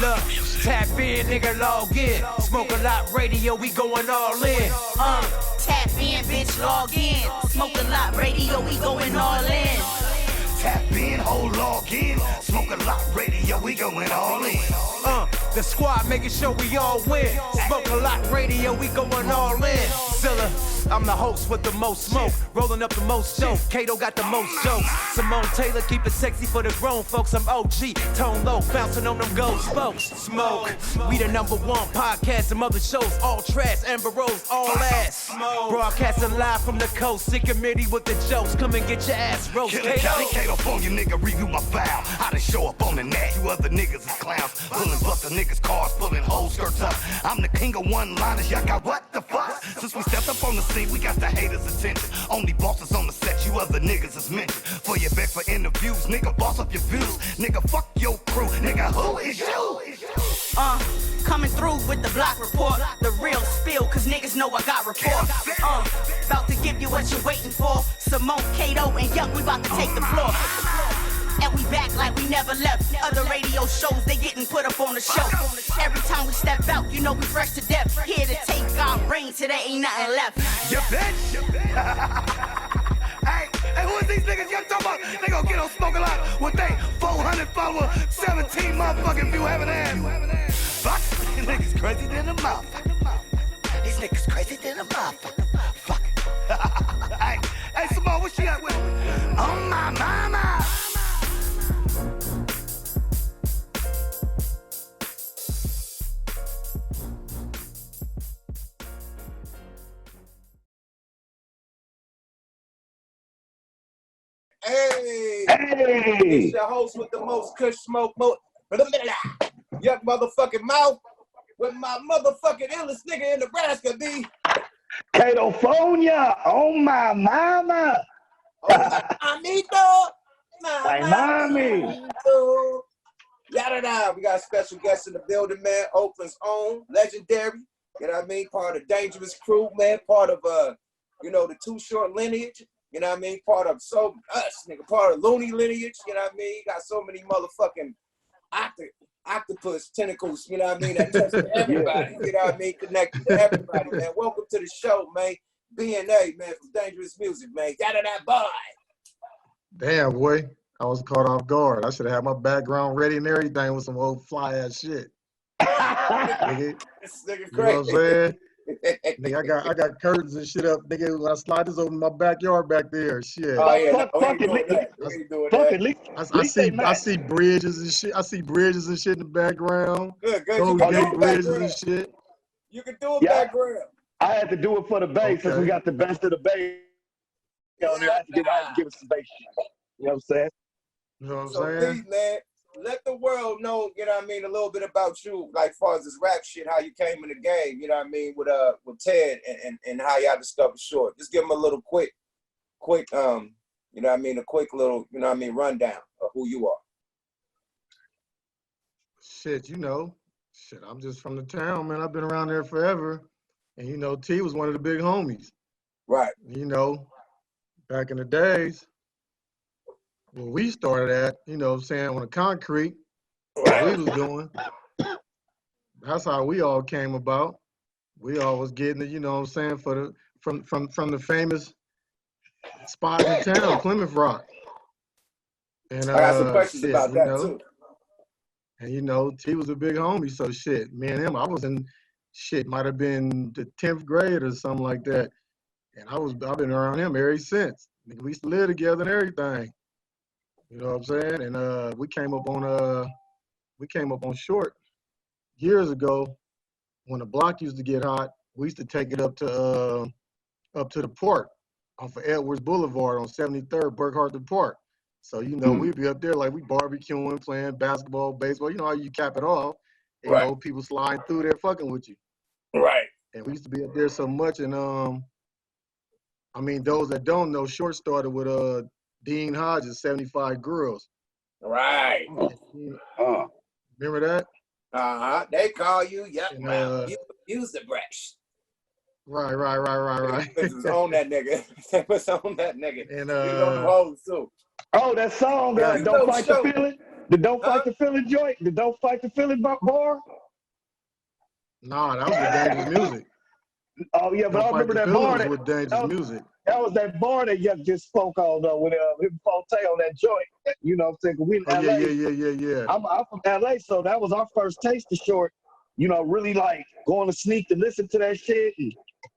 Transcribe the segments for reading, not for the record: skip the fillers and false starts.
Look, tap in, nigga, log in. Smoke a lot radio, we going all in. Tap in, bitch, log in. Smoke a lot radio, we going all in. Tap in, hold log in. Smoke a lot radio, we going all in. The squad making sure we all win. Smoke a lot radio, we going all in. Zilla, I'm the host with the most smoke. Rolling up the most dope. Kato got the most jokes. Simone Taylor keep it sexy for the grown folks. I'm OG, tone low, bouncing on them gold spokes. Smoke, we the #1 podcast. Some other shows, all trash. Amber Rose, all ass. Broadcasting live from the coast. Sick committee with the jokes. Come and get your ass roast. Kato phone, you nigga, review my file. How to show up on the net. You other niggas is clowns. Pulling buster niggas' cars, pulling whole skirts up. I'm the king of one-liners. Y'all got what the fuck? Since we stepped up on the scene, we got the haters' attention. Only bosses on the set, you other niggas is mentioned. For your back for interviews, nigga, boss up your views. Nigga, fuck your crew. Nigga, who is you? Coming through with the block report. The real spill, cause niggas know I got report. About to give you what you're waiting for. Simone, Kato, and Yuck, we about to take the floor. And we back like we never left. Other radio shows, they getting put up on the show. Every time we step out, you know we fresh to death. Here to take our reign till there ain't nothing left. You bitch! Hey, who is these niggas y'all talking about? They gon' get on Smoke a Lot with they 400 followers, 17 motherfucking view having ass. Fuck, these niggas crazy than a motherfucker. These niggas crazy than a motherfucker. Fuck. Hey, Simone, what she got with? Oh my mama. Hey, Hey, it's your host with the most kush smoke, yuck motherfucking mouth with my motherfucking illest nigga in Nebraska, B. California, oh my mama. Amito, My mommy. Yada. We got a special guest in the building, man. Oakland's own, legendary. You know what I mean? Part of Dangerous Crew, man. Part of the Too Short lineage. You know what I mean? Part of part of Looney lineage. You know what I mean? You got so many motherfucking octopus tentacles. You know what I mean? That touch to everybody. You know what I mean? Connected to everybody, man. Welcome to the show, man. BNA, man, from Dangerous Music, man. Yada that boy. Damn, boy. I was caught off guard. I should have had my background ready and everything with some old fly ass shit. Nigga, This nigga you know what I'm crazy. saying? Nigga, I got curtains and shit up. Nigga, when I slide this over my backyard back there, shit. Oh yeah, Fuck, no, fuck we it, ain't doing that. We ain't doing Fuck that. at least. I see bridges and shit. I see bridges and shit in the background. Good. You Gold can do gate a bridges and background. shit. You can do a Yeah. background. I had to do it for the bass since we Okay. got the best of the bass. On there. I had to give it some bass shit. You know what I'm saying? You know what I'm So saying? please, man, let the world know, you know what I mean, a little bit about you, like far as this rap shit, how you came in the game, you know what I mean, with Ted and how y'all discovered Short. Just give them a little quick, you know what I mean, a quick little, you know what I mean, rundown of who you are. Shit, I'm just from the town, man. I've been around there forever. And T was one of the big homies. Right. Back in the days, when we started at, on the concrete, what we was doing, that's how we all came about. We all was getting it, from the famous spot in town, Plymouth Rock. And I got some questions about that too. And T was a big homie, so shit, me and him, I was in might have been the 10th grade or something like that. And I've been around him ever since. We used to live together and everything. You know what I'm saying? And we came up on Short years ago when the block used to get hot. We used to take it up to the park off of Edwards Boulevard on 73rd, Burkhardt Park. So we'd be up there like we barbecuing, playing basketball, baseball. You know how you cap it off. And, Right. People sliding through there fucking with you. Right. And we used to be up there so much. And those that don't know, Short started with Dean Hodges, 75 Girls. Right. Remember that? Uh-huh. They call you, yep, And, you use the brush. Right. They was on that nigga. They was on that nigga. And You know the hoes too. Oh, that song, Yeah, Don't Fight the Feeling? The Don't Huh? Fight the Philly joint? The Don't Fight the Philly bar? Nah, that was with Dangerous Music. Oh, yeah, but Don't I Fight remember the that Feeling bar was that, with Dangerous that was, Music. that was that bar that Yuck just spoke on, though, with him Forte on that joint. You know what I'm saying? 'Cause we in Oh yeah, LA. yeah. I'm from LA, so that was our first taste of Short. You know, really like going to sneak to listen to that shit. And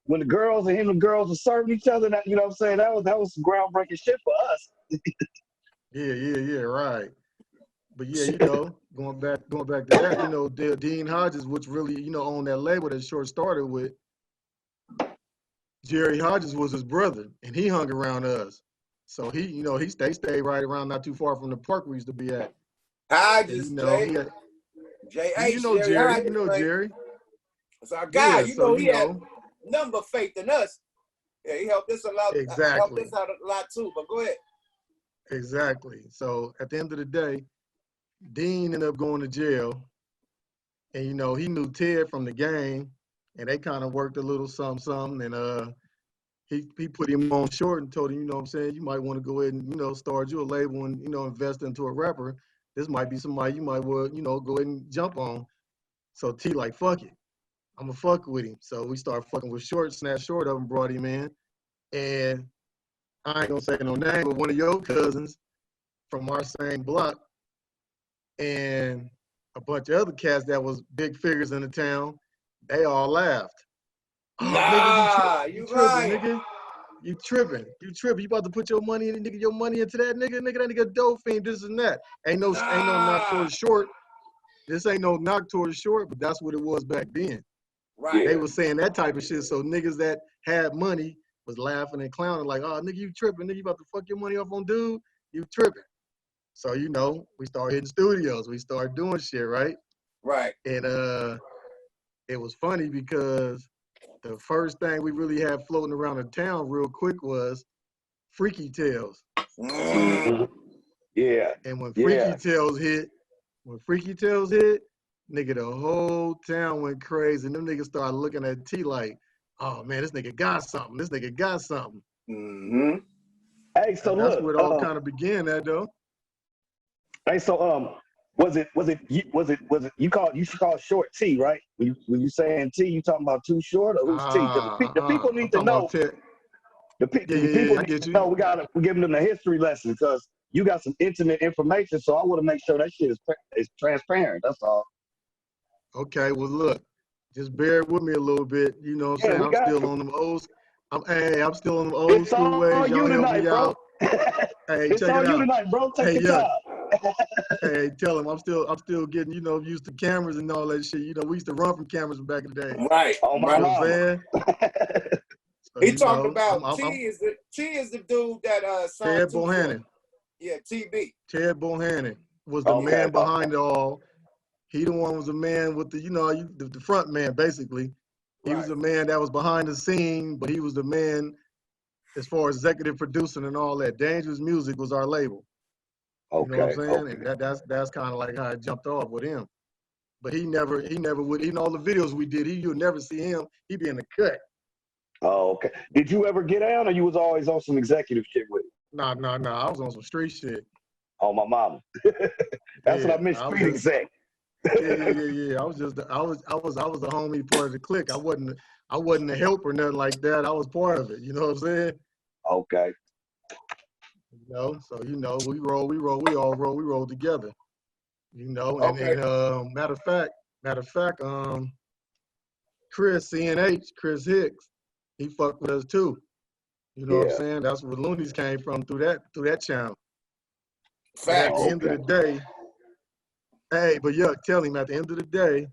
when the girls and him and the girls were serving each other, that, you know what I'm saying? That was some groundbreaking shit for us. Yeah, right. But yeah, going back to that, Dean Hodges, which really, owned that label that Short started with. Jerry Hodges was his brother, and he hung around us. So they stayed right around not too far from the park we used to be at. Hodges, And Jay. he had, J.H. Jerry Jerry, Hodges, man. Jerry. That's our guy. Yeah, You so know, he had number faith in us. Yeah, he helped us a lot. Helped exactly. us out a lot too. But go ahead. Exactly. So at the end of the day, Dean ended up going to jail. And he knew Ted from the game, and they kind of worked a little something. And he put him on Short and told him, what I'm saying, you might want to go ahead and start you a label and invest into a rapper. This might be somebody you might want go ahead and jump on. So T like, fuck it, I'ma fuck with him. So we started fucking with Short, snatched Short up and brought him in. And I ain't gonna say no name, but one of your cousins from our same block and a bunch of other cats that was big figures in the town, they all laughed. Oh, Nah, nigga, you you tripping, right. nigga. You tripping. You about to put your money in, nigga, your money into that nigga, that nigga dope fiend, this and that. Ain't no knock Nah. towards Short. This ain't no knock towards Short, but that's what it was back then. Right. They was saying that type of shit. So niggas that had money was laughing and clowning like, oh, nigga, you tripping. Nigga, you about to fuck your money off on dude? You tripping. So, we started hitting studios. We started doing shit, right? Right. And it was funny because the first thing we really had floating around the town real quick was Freaky Tales. Mm. Yeah. And when Yeah. Freaky Tales hit, nigga, the whole town went crazy. And them niggas started looking at T like, oh man, this nigga got something. Mm-hmm. Hey, so And that's look, where it all kind of began at though. hey, so was it you should call it Short T, right? When you saying T, you talking about Too Short or who's T? Because the people I'm need to talking know. about Ted. The people I need get to you. know. We're giving them a history lesson because you got some intimate information. So I want to make sure that shit is transparent. That's all. Okay, well look, just bear with me a little bit. You know what I'm Yeah, saying? we I'm got still you. on them I'm still on them old It's school ways. all Y'all you help tonight, me bro. out. Hey, It's check it all you out. tonight, bro. Take Hey, your Yuck. time. Hey, tell him I'm still getting, used to cameras and all that shit. We used to run from cameras back in the day. Right. Oh, my You know Right. what I'm mama. saying? So, He talking about I'm T is the dude that signed Ted Too Short. Bohannon. Yeah, TB. Ted Bohannon was the Okay. man behind it all. He the one was the man with the front man, basically. He was Right. the man that was behind the scene, but he was the man as far as executive producing and all that. Dangerous Music was our label. You know what I'm Okay. saying? And that's kind of like how it jumped off with him. But he never would, even all the videos we did, you'll never see him. He'd be in the cut. Oh, okay. Did you ever get down, or you was always on some executive shit with it? Nah. I was on some street shit. Oh, my mama. That's what Yeah, I miss I was street just exec. yeah. I was the homie part of the clique. I wasn't a help or nothing like that. I was part of it. You know what I'm saying? Okay. So we roll together. Okay. And matter of fact, Chris Chris Hicks, he fucked with us too. You know what I'm Yeah. saying? That's where Loonies came from through that channel. But at the Facts. end of the day, but tell him at the end of the day,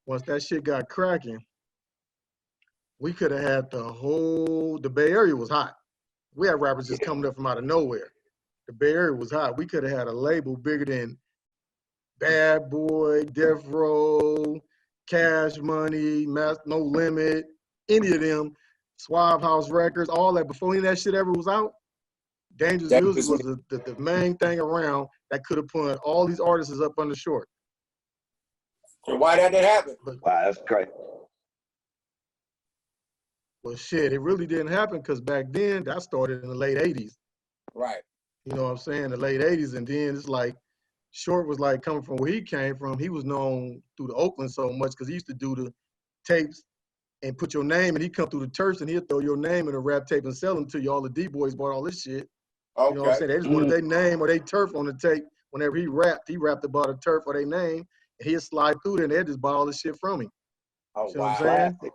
once that shit got cracking, we could have had the Bay Area was hot. We had rappers just coming up from out of nowhere. The Bay Area was hot. We could have had a label bigger than Bad Boy, Death Row, Cash Money, No Limit, any of them, Suave House Records, all that. Before any of that shit ever was out, Dangerous That Music is was the main thing around that could have put all these artists up under Short. why that didn't happen? But, Wow, that's crazy. well, shit, it really didn't happen because back then, that started in the late 80s. Right. You know what I'm saying? The late 80s. And then it's like, Short was like coming from where he came from. He was known through the Oakland so much because he used to do the tapes and put your name, and he'd come through the church and he'd throw your name in a rap tape and sell them to you. All the D-boys bought all this shit. Okay. You know what I'm saying? They just wanted their name or their turf on the tape. Whenever he rapped about a turf or their name, and he'd slide through there and they'd just buy all this shit from him. Oh, See what I'm saying?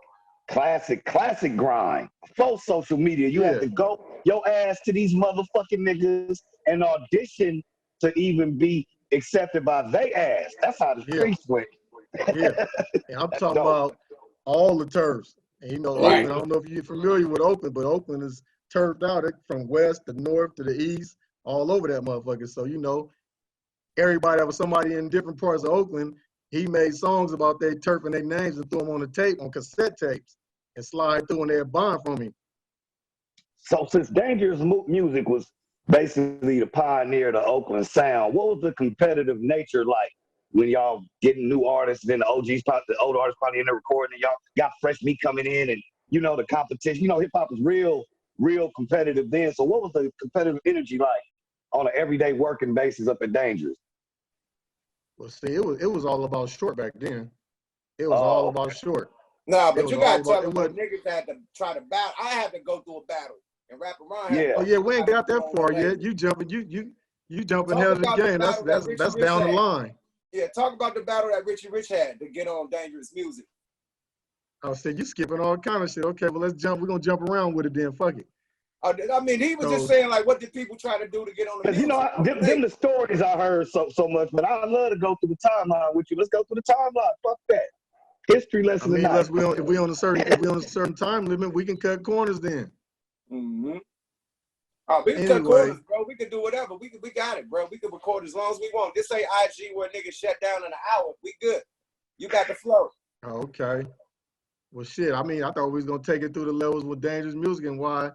Classic grind. Before social media, you have to go your ass to these motherfucking niggas and audition to even be accepted by they ass. That's how the streets went. Yeah. And I'm talking about all the turfs. And you know, Right. Oakland, I don't know if you're familiar with Oakland, but Oakland is turfed out from west to north to the east, all over that motherfucker. So, you know, everybody that was somebody in different parts of Oakland, he made songs about their turf and their names and threw them on the tape, on cassette tapes, and slide through and they'd buy from him. So since Dangerous Music was basically the pioneer of the Oakland sound, what was the competitive nature like when y'all getting new artists and then the old artists probably in there recording and y'all got fresh meat coming in and, you know, the competition, you know, hip hop was real competitive then. So what was the competitive energy like on an everyday working basis up at Dangerous? Well, see, it was all about Short back then. It was all about Short. Nah, but you gotta tell them when niggas had to try to battle. I had to go through a battle and rap around. Yeah. Oh yeah, we ain't got that far yet. You jumping ahead of the game. That's down the line. Yeah, talk about the battle that Richie Rich had to get on Dangerous Music. I said you skipping all kind of shit. Okay, well let's jump. We're gonna jump around with it then. Fuck it. I mean, he was just saying like, what did people try to do to get on the music? You know, them the stories I heard so much, but I love to go through the timeline with you. Let's go through the timeline. Fuck that. History lesson tonight. If we on a certain time limit, we can cut corners then. Mm-hmm. Oh, we can cut corners, bro. We can do whatever. We got it, bro. We can record as long as we want. This ain't IG where niggas shut down in an hour. We good. You got the flow. Okay. Well, shit. I mean, I thought we was gonna take it through the levels with Dangerous Music and why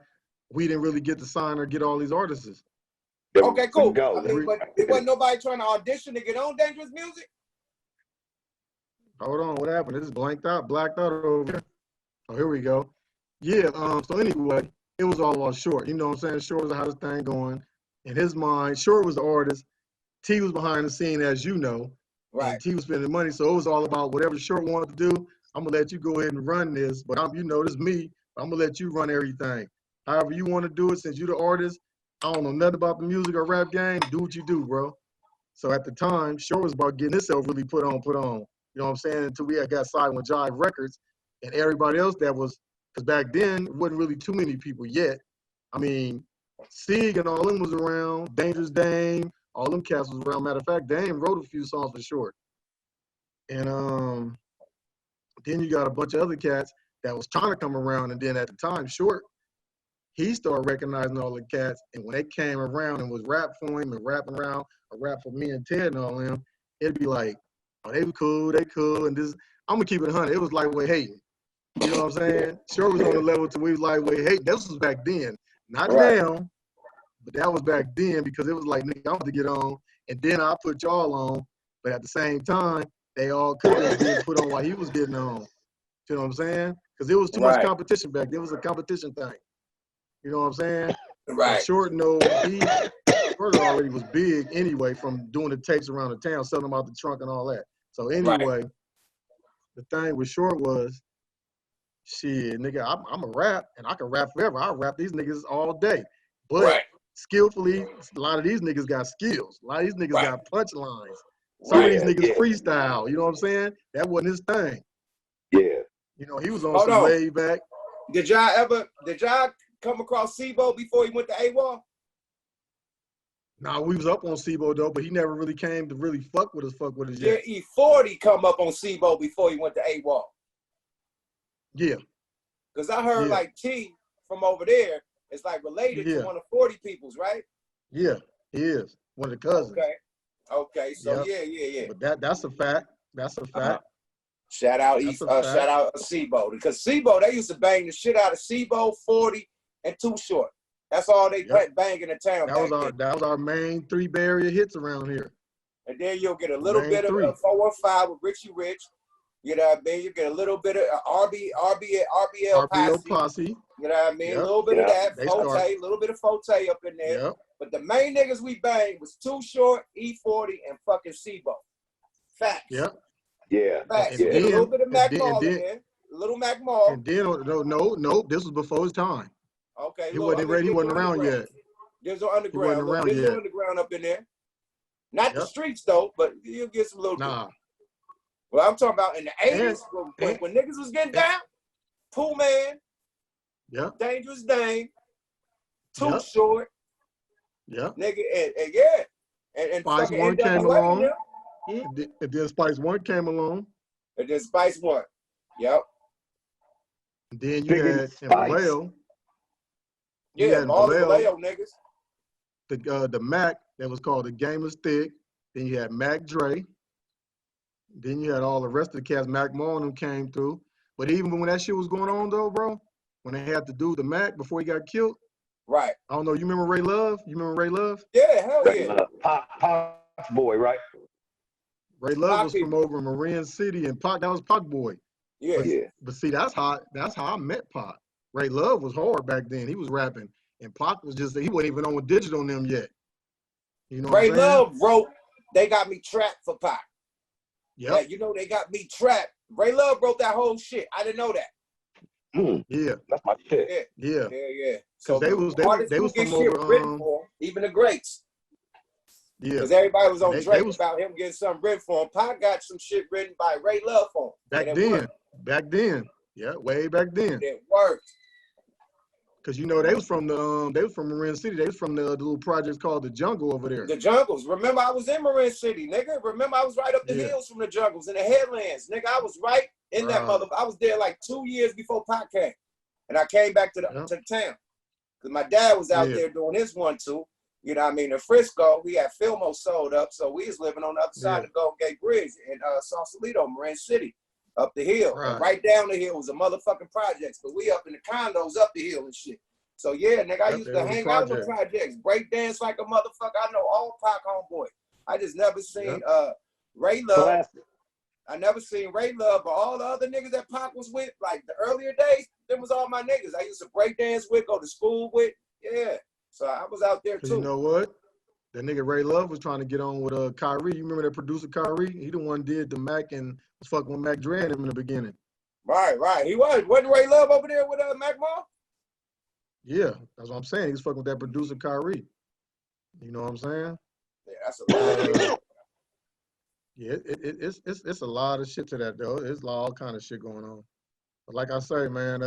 we didn't really get to sign or get all these artists. Okay, cool. I mean, but it wasn't nobody trying to audition to get on Dangerous Music. Hold on, what happened? This is blacked out over here. Oh, here we go. Yeah. So anyway, it was all about Short. You know what I'm saying? Short was the hottest thing going. In his mind, Short was the artist. T was behind the scene, as you know. Right. And T was spending money, so it was all about whatever Short wanted to do. I'm gonna let you go ahead and run this, but this is me. I'm gonna let you run everything. However you want to do it, since you're the artist, I don't know nothing about the music or rap game. Do what you do, bro. So at the time, Short was about getting himself really put on. You know what I'm saying? Until we had got signed with Jive Records, and everybody else that was, because back then, it wasn't really too many people yet. I mean, Sig and all them was around, Dangerous Dame, all them cats was around. Matter of fact, Dame wrote a few songs for Short. And then you got a bunch of other cats that was trying to come around, and then at the time, Short, he started recognizing all the cats, and when they came around and was rap for him and rapping around, or rap for me and Ted and all them, it'd be like, oh, they cool, and this, I'm gonna keep it 100. It was lightweight hating. You know what I'm saying? Short was on the level to we was lightweight hating. This was back then, not now, but that was back then because it was like, nigga, I want to get on, and then I put y'all on, but at the same time, they all could have been put on while he was getting on. You know what I'm saying? Because there was too much competition back then. It was a competition thing. You know what I'm saying? Right. Short already was big anyway from doing the tapes around the town, selling them out the trunk and all that. So anyway, the thing with Short was, shit, nigga, I'm a rap and I can rap forever. I'll rap these niggas all day. But skillfully, a lot of these niggas got skills. A lot of these niggas got punchlines. Some of these niggas freestyle. You know what I'm saying? That wasn't his thing. Yeah. You know, he was on some way back. Did y'all come across Sebo before he went to AWOL? Nah, we was up on Sebo though, but he never really came to really fuck with us yet. Yeah, E40 come up on Sebo before he went to AWOL. Yeah. Because I heard like T from over there is like related to one of 40 people's, right? Yeah, he is. One of the cousins. Okay. So yeah. But that's a fact. That's a fact. Shout out Sebo. Because Sebo, they used to bang the shit out of Sebo, 40, and Too Short. That's all they bang in the town. That was our main 3 Bay Area hits around here. And then you'll get a little bit of 415 with Richie Rich. You know what I mean? You get a little bit of RBL RPO posse. posse. You know what I mean? Yep. A little bit of that, They Forte, start. a little bit of Forte up in there. Yep. But the main niggas we banged was Too Short, E40, and fucking Sibo. Facts. Yep. Yeah. Facts. And You get a little then bit of Mac Mall in there. A little Mac Mall. and then no, this was before his time. Okay. He wasn't ready. He wasn't around yet. Digital Underground. He wasn't around Digital yet. Underground up in there. Not the Yep. streets though, but you'll get some little. Nah. Well, I'm talking about in the 80s when niggas was getting down. Pooh Man. Yep. Dangerous Dame. Too Yep. Short. Yep. Nigga, and yeah. And Spice fucking One came NWA, along. yeah. And then Spice One came along. And then Spice One. Yep. And then you Big had in Spice. Vallejo. You Yeah, had in all the Vallejo, Vallejo niggas. the Mac that was called the Gameless Thick. Then you had Mac Dre. Then you had all the rest of the cats. Mac Moore and them came through. But even when that shit was going on though, bro, when they had to do the Mac before he got killed. Right. I don't know. You remember Ray Love? You remember Ray Love? Yeah, hell yeah. Pop boy, right? Ray Love was Pac from over in Marin City, and Pac, that was Pac Boy. Yeah. Yeah. But see, that's how I met Pac. Ray Love was hard back then. He was rapping, and Pac was just he wasn't even on with digital on them yet. You know Ray what I'm saying? Love wrote They Got Me Trapped for Pac. Yep. Yeah, you know They Got Me Trapped. Ray Love wrote that whole shit. I didn't know that. Yeah. That's my shit. Yeah. Yeah. So they was from written over. for him, even the greats. Yeah. Because everybody was on They Drake was, about him getting something written for him. Pac got some shit written by Ray Love for him. Back then. Yeah, way back then. It worked. Cause you know they was from Marin City. They was from the little projects called the Jungle over there. The Jungles. Remember, I was in Marin City, nigga. Remember, I was right up the hills from the Jungles in the headlands, nigga. I was right in that mother. I was there like 2 years before Pac came, and I came back to the town because my dad was out there doing his 1-2. You know what I mean? In Frisco, we had Filmo sold up, so we was living on the other side of the Golden Gate Bridge in Sausalito, Marin City, up the hill. And right down the hill was a motherfucking projects, but we up in the condos up the hill and shit. So yeah, nigga, I used to hang out in the projects, break dance like a motherfucker. I know all Pac homeboy. I just never seen Ray Love. Classic. I never seen Ray Love, but all the other niggas that Pac was with, like the earlier days, them was all my niggas. I used to break dance with, go to school with. Yeah. So I was out there too. You know what? That nigga Ray Love was trying to get on with Kyrie. You remember that producer Kyrie? He the one did the Mac and was fucking with Mac Dre in the beginning. Right. He was. Wasn't Ray Love over there with Mac Mall? Yeah, that's what I'm saying. He's fucking with that producer Kyrie. You know what I'm saying? Yeah, that's a lot. Yeah, it's a lot of shit to that though. It's all kind of shit going on. But like I say, man,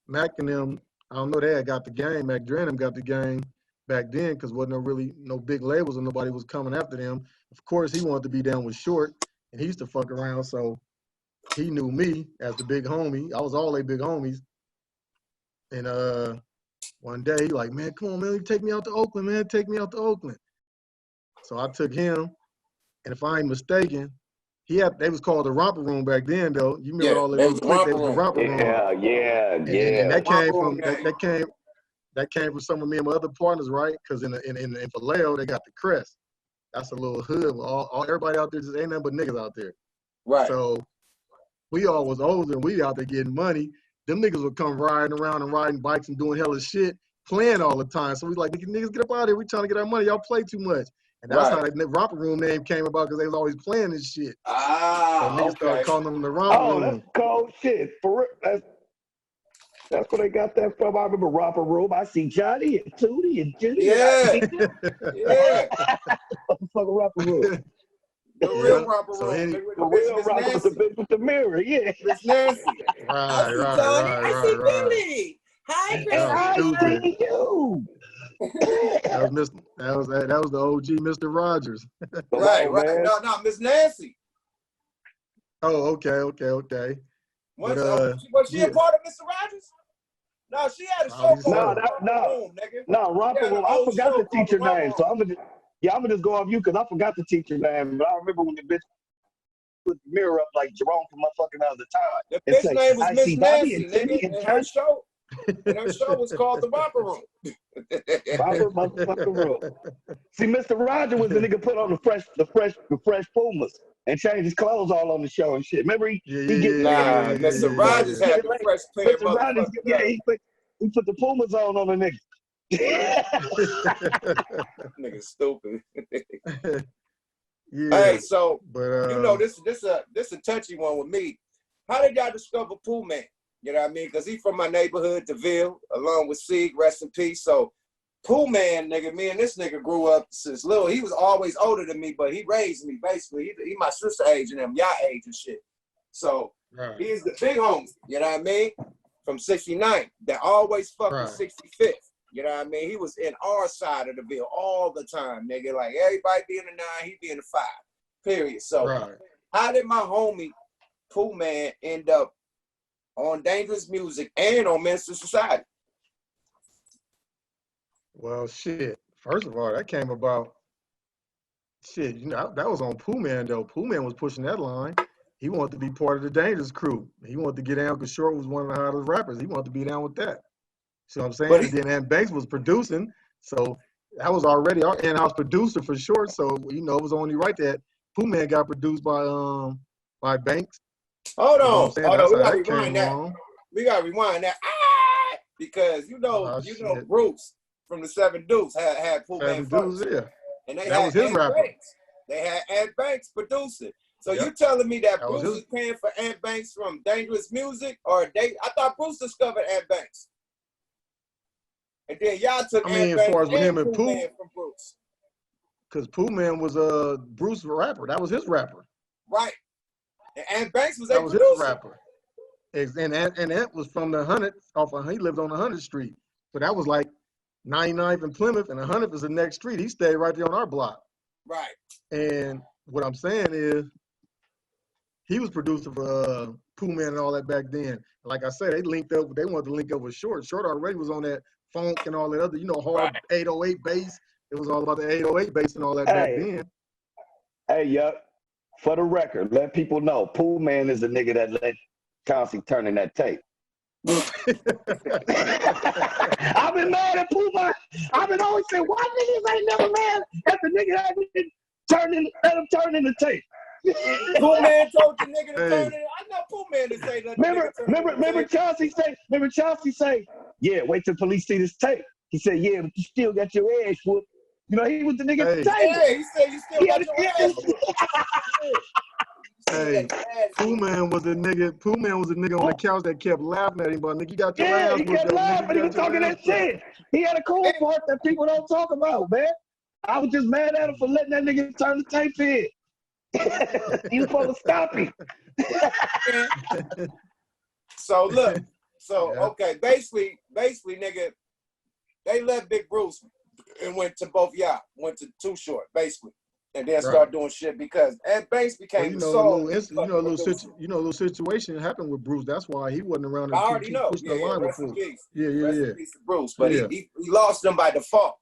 Mac and them, I don't know, they had got the game. Mac Dre and them got the game back then because wasn't no big labels and nobody was coming after them. Of course, he wanted to be down with Short, and he used to fuck around, so he knew me as the big homie. I was all they big homies. And one day, he like, man, come on, man, take me out to Oakland, man, take me out to Oakland. So I took him, and if I ain't mistaken, they was called the Romper Room back then, though. You remember all the little cliques? They was the Romper Room. Yeah. And that came from some of me and my other partners, right? Because in Vallejo, they got the Crest. That's a little hood. Everybody out there just ain't nothing but niggas out there. Right. So we all was older, and we out there getting money. Them niggas would come riding around and riding bikes and doing hella shit, playing all the time. So we like, niggas get up out of here. We trying to get our money. Y'all play too much. And that's how the Romper Room name came about because they was always playing this shit. So niggas started calling them the Romper Room. That's cold shit. For real. That's where they got that from. I remember Romper Room. I see Johnny and Tootie and Judy. Yeah. Motherfucking Romper Room. The real Romper Room. The real Romper with the bitch with the mirror. Yeah. Miss Nancy. I see Billy. Hi, Chris. I see you. That was the OG Mr. Rogers. Right. No, Miss Nancy. Oh, okay. Was she a part of Mr. Rogers? No, she had a show called Romper Room. I forgot the teacher name, so I'm gonna just go off you because I forgot the teacher name. But I remember when the bitch put the mirror up like Jerome from motherfucking out of the time. The bitch name was Miss Nancy, nigga, in her show. And that show was called The Romper Room. Robert motherfucking Room. See, Mr. Roger was the nigga put on the fresh Pumas and changed his clothes all on the show and shit. Remember he get Nah, Mr. Rogers had the fresh pair of Mr. Rogers, motherfucking he put the Pumas on the nigga. nigga stupid. Yeah. Hey, so But you know this a touchy one with me. How did y'all discover Pooh Man? You know what I mean? Because he from my neighborhood, DeVille, along with Sieg, rest in peace. So Pooh Man, nigga, me and this nigga grew up since little. He was always older than me, but he raised me basically. He my sister age and them, y'all age and shit. So he is the big homie, you know what I mean? From 69, that always fucking 65th. You know what I mean? He was in our side of the bill all the time, nigga. Like everybody be in the 9, he be in the 5. Period. So how did my homie Pooh Man end up on Dangerous Music and on Minister Society? Well, shit. First of all, that came about. Shit, you know, that was on Pooh Man though. Pooh Man was pushing that line. He wanted to be part of the Dangerous crew. He wanted to get down because Short was one of the hottest rappers. He wanted to be down with that. See what I'm saying? And then Ant Banks was producing, so that was already our in-house producer for Short. So you know, it was only right that Pooh Man got produced by Banks. Hold on, You know we gotta rewind that. We gotta rewind that because you know Bruce from the Seven Dukes had Pooh Man first. Yeah. And they that had was his Ant rapper. Banks. They had Ant Banks producing. So you telling me that was Bruce is paying for Ant Banks from Dangerous Music, or I thought Bruce discovered Ant Banks. And then y'all took Ant as Banks far as with him and Pooh Pooh, Man from Bruce. because Pooh Man was Bruce's rapper. That was his rapper. Right. And Ant Banks was that a was producer. his rapper. And Ant was from the 100th. He lived on the 100th Street. So that was like 99th and Plymouth, and 100th is the next street. He stayed right there on our block. Right. And what I'm saying is, he was producer for Pooh Man and all that back then. Like I said, they linked up. They wanted to link up with Short. Short already was on that funk and all that other, hard 808 bass. It was all about the 808 bass and all that back then. Hey, yup. For the record, let people know, Pooh Man is the nigga that let Chauncey turn in that tape. I've been mad at Pooh Man. I've been always saying, why niggas ain't never mad at the nigga that let him turn in the tape? Pooh Man told the nigga to turn it. I know Pooh Man to say that. Remember Chauncey say, yeah, wait till police see this tape. He said, yeah, but you still got your ass whooped. You know, he was the nigga at the table. Yeah, he said you still got your ass whooped. Hey, Pooh Man was the nigga. Pooh Man was the nigga on the couch that kept laughing at him, but nigga, you got your ass whooped. He kept laughing. He was talking that shit. He had a cool part that people don't talk about, man. I was just mad at him for letting that nigga turn the tape in. You supposed to stop him. So look, okay, basically, nigga, they left Big Bruce and went to both y'all, went to Too Short, basically, and then started doing shit because Ant Banks became the soul. A little situation happened with Bruce. That's why he wasn't around. I already know. The line rest with in peace. Yeah. Rest in peace to Bruce, but he lost them by default.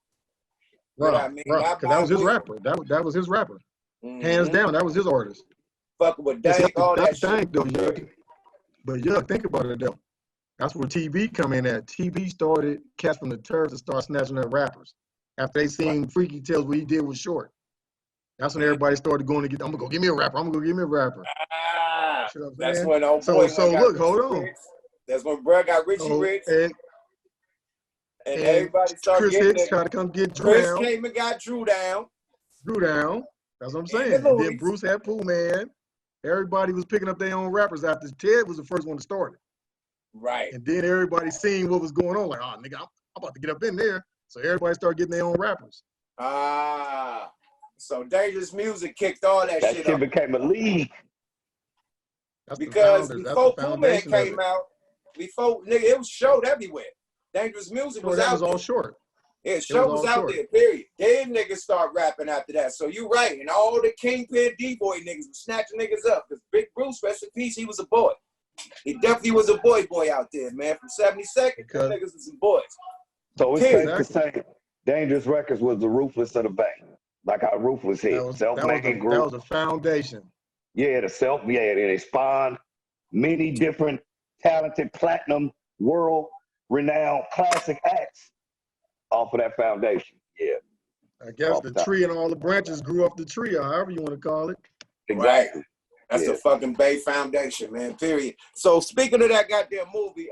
Right, you know what I mean? right. Because that was his rapper. That was his rapper. Hands down, that was his artist. Fucking with Dank, all that shit. Though, but think about it though. That's where TV come in at. TV started cats from the turds to start snatching up rappers. After they seen Freaky Tales, what he did was Short. That's when everybody started going to I'm gonna go give me a rapper. That's when old boy look, hold on. That's when bro got Richie Rich. And everybody started Chris Hicks tried to come get Drew Chris down. came and got Drew down. That's what I'm saying. And then Bruce had Pooh Man. Everybody was picking up their own rappers after Ted was the first one to start it. Right. And then everybody seen what was going on. Like, oh, nigga, I'm about to get up in there. So everybody started getting their own rappers. So Dangerous Music kicked all that shit up. That shit became a league. Because before Pooh Man came out, nigga, it was showed everywhere. Dangerous Music was out there. All Short. Yeah, show was out there, period. Then niggas start rapping after that. So you right. And all the Kingpin D-boy niggas was snatching niggas up. Because Big Bruce, rest in peace, he was a boy. He definitely was a boy out there, man. From 72nd, them niggas was some boys. So it's safe to say Dangerous Records was the Ruthless of the Bay. Like how Ruthless hit. Self-making group. That was a foundation. Yeah, they spawned many different talented platinum world renowned classic acts off of that foundation. Yeah, I guess the tree and all the branches grew off the tree, or however you want to call it. exactly. That's the fucking Bay Foundation, man. Period. So speaking of that goddamn movie,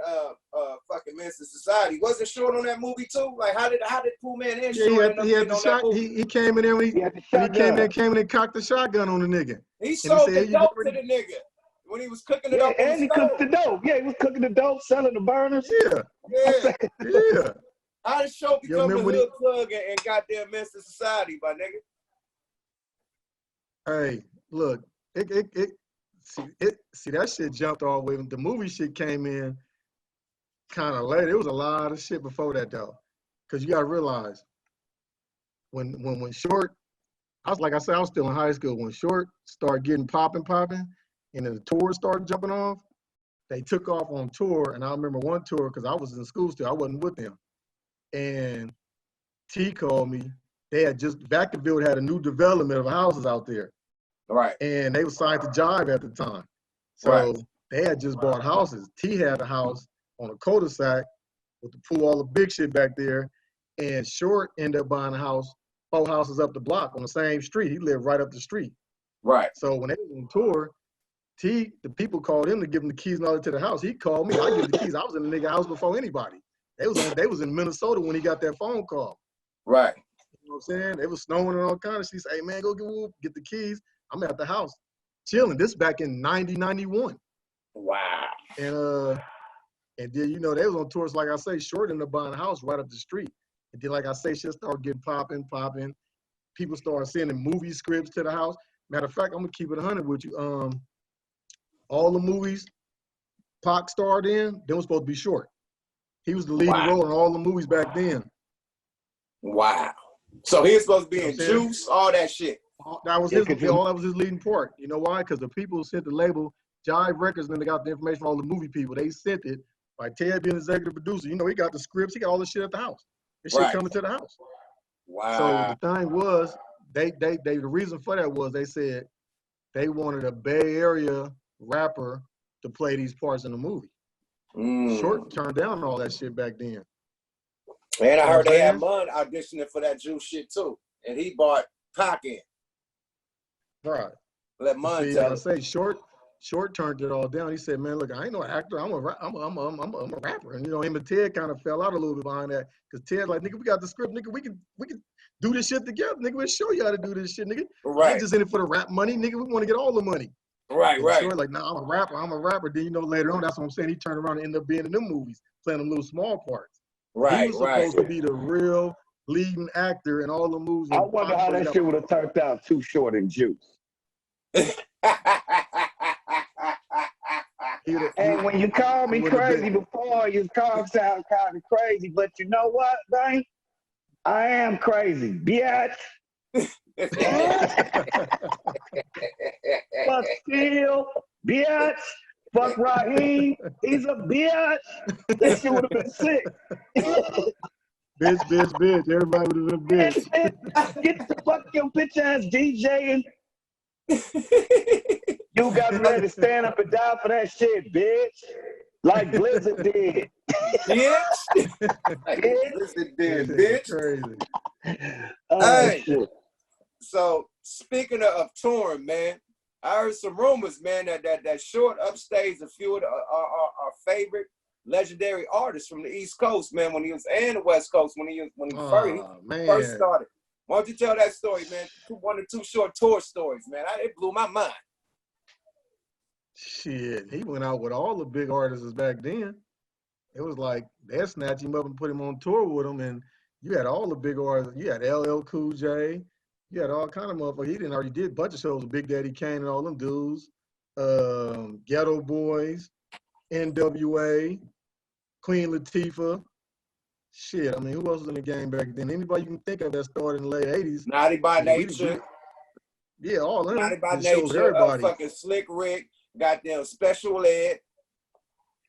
fucking Men's Society, wasn't Short on that movie too? Like, how did Pooh Man and Short end up getting on that movie? He came in there when he came in and cocked the shotgun on the nigga. He sold the dope to the nigga when he was cooking it up. And he cooked the dope. Yeah, he was cooking the dope, selling the burners. Yeah. How did Short become the hood plug and goddamn Men's Society, my nigga? Hey, look. See that shit jumped all the way. The movie shit came in kind of late. It was a lot of shit before that though, because you gotta realize when Short, I was still in high school when Short started getting popping, and then the tours started jumping off. They took off on tour, and I remember one tour because I was in school still. I wasn't with them, and T called me. They had just Vacaville had a new development of houses out there. Right. And they were signed to Jive at the time. So they had just bought houses. T had a house on a cul-de-sac with the pool, all the big shit back there. And Short ended up buying a house, 4 houses up the block on the same street. He lived right up the street. Right. So when they was on tour, the people called him to give him the keys and all that to the house. He called me. I give the keys. I was in the nigga house before anybody. They was in Minnesota when he got that phone call. Right. You know what I'm saying? It was snowing and all kinds of shit. He said, hey man, go get the keys. I'm at the house chilling. This back in 91. Wow. And then, they was on tours, like I say, Short ended up buying a house right up the street. And then, like I say, shit started getting popping. People started sending movie scripts to the house. Matter of fact, I'm going to keep it 100 with you. All the movies Pac starred in, they were supposed to be Short. He was the leading role in all the movies back then. Wow. So he was supposed to be in Juice, all that shit. That was his leading part. You know why? Because the people who sent the label, Jive Records, and then they got the information from all the movie people. They sent it by Ted being the executive producer. He got the scripts. He got all the shit at the house. This shit coming to the house. Wow. So the thing was, the reason for that was they said they wanted a Bay Area rapper to play these parts in the movie. Short turned down all that shit back then. And I heard they had Mun auditioning for that Juice shit too. And he bought Pac in. Right. Let Mun tell I say Short turned it all down. He said, "Man, look, I ain't no actor. I'm a rapper." And him and Ted kind of fell out a little bit behind that because Ted like, "Nigga, we got the script. Nigga, we can do this shit together. Nigga, we'll show you how to do this shit, nigga. I ain't just in it for the rap money, nigga. We want to get all the money." Right. Short like, "Nah, I'm a rapper." Then later on, that's what I'm saying. He turned around and ended up being in them movies, playing them little small parts. Right. He was supposed to be the real leading actor in all the movies. I wonder how that shit would have turned out Too Short and Juice. And when you called me crazy before, you sound kind of crazy, but you know what, Dane? I am crazy, bitch. Fuck Steel, bitch. Fuck Raheem, he's a bitch. That shit would have been sick. Bitch. Everybody would have been bitch. Get the fuck your bitch ass DJ and you got ready to stand up and die for that shit, bitch. Like Blizzard did. Bitch. Like Blizzard did, bitch. Crazy. Hey, shit. So speaking of touring, man, I heard some rumors, man, that Short upstaged a few of our favorite legendary artists from the East Coast, man, when he was and the West Coast when he first started. Why don't you tell that story, man? One or two short tour stories, man. It blew my mind. Shit, he went out with all the big artists back then. It was like they'd snatch him up and put him on tour with him, and you had all the big artists. You had LL Cool J. You had all kind of motherfuckers. He already did a bunch of shows with Big Daddy Kane and all them dudes. Ghetto Boys, NWA, Queen Latifah. Shit, I mean, who else was in the game back then? Anybody you can think of that started in the late 80s. Naughty by Nature. Yeah, all of them. Naughty by Nature, fucking Slick Rick, goddamn Special Ed.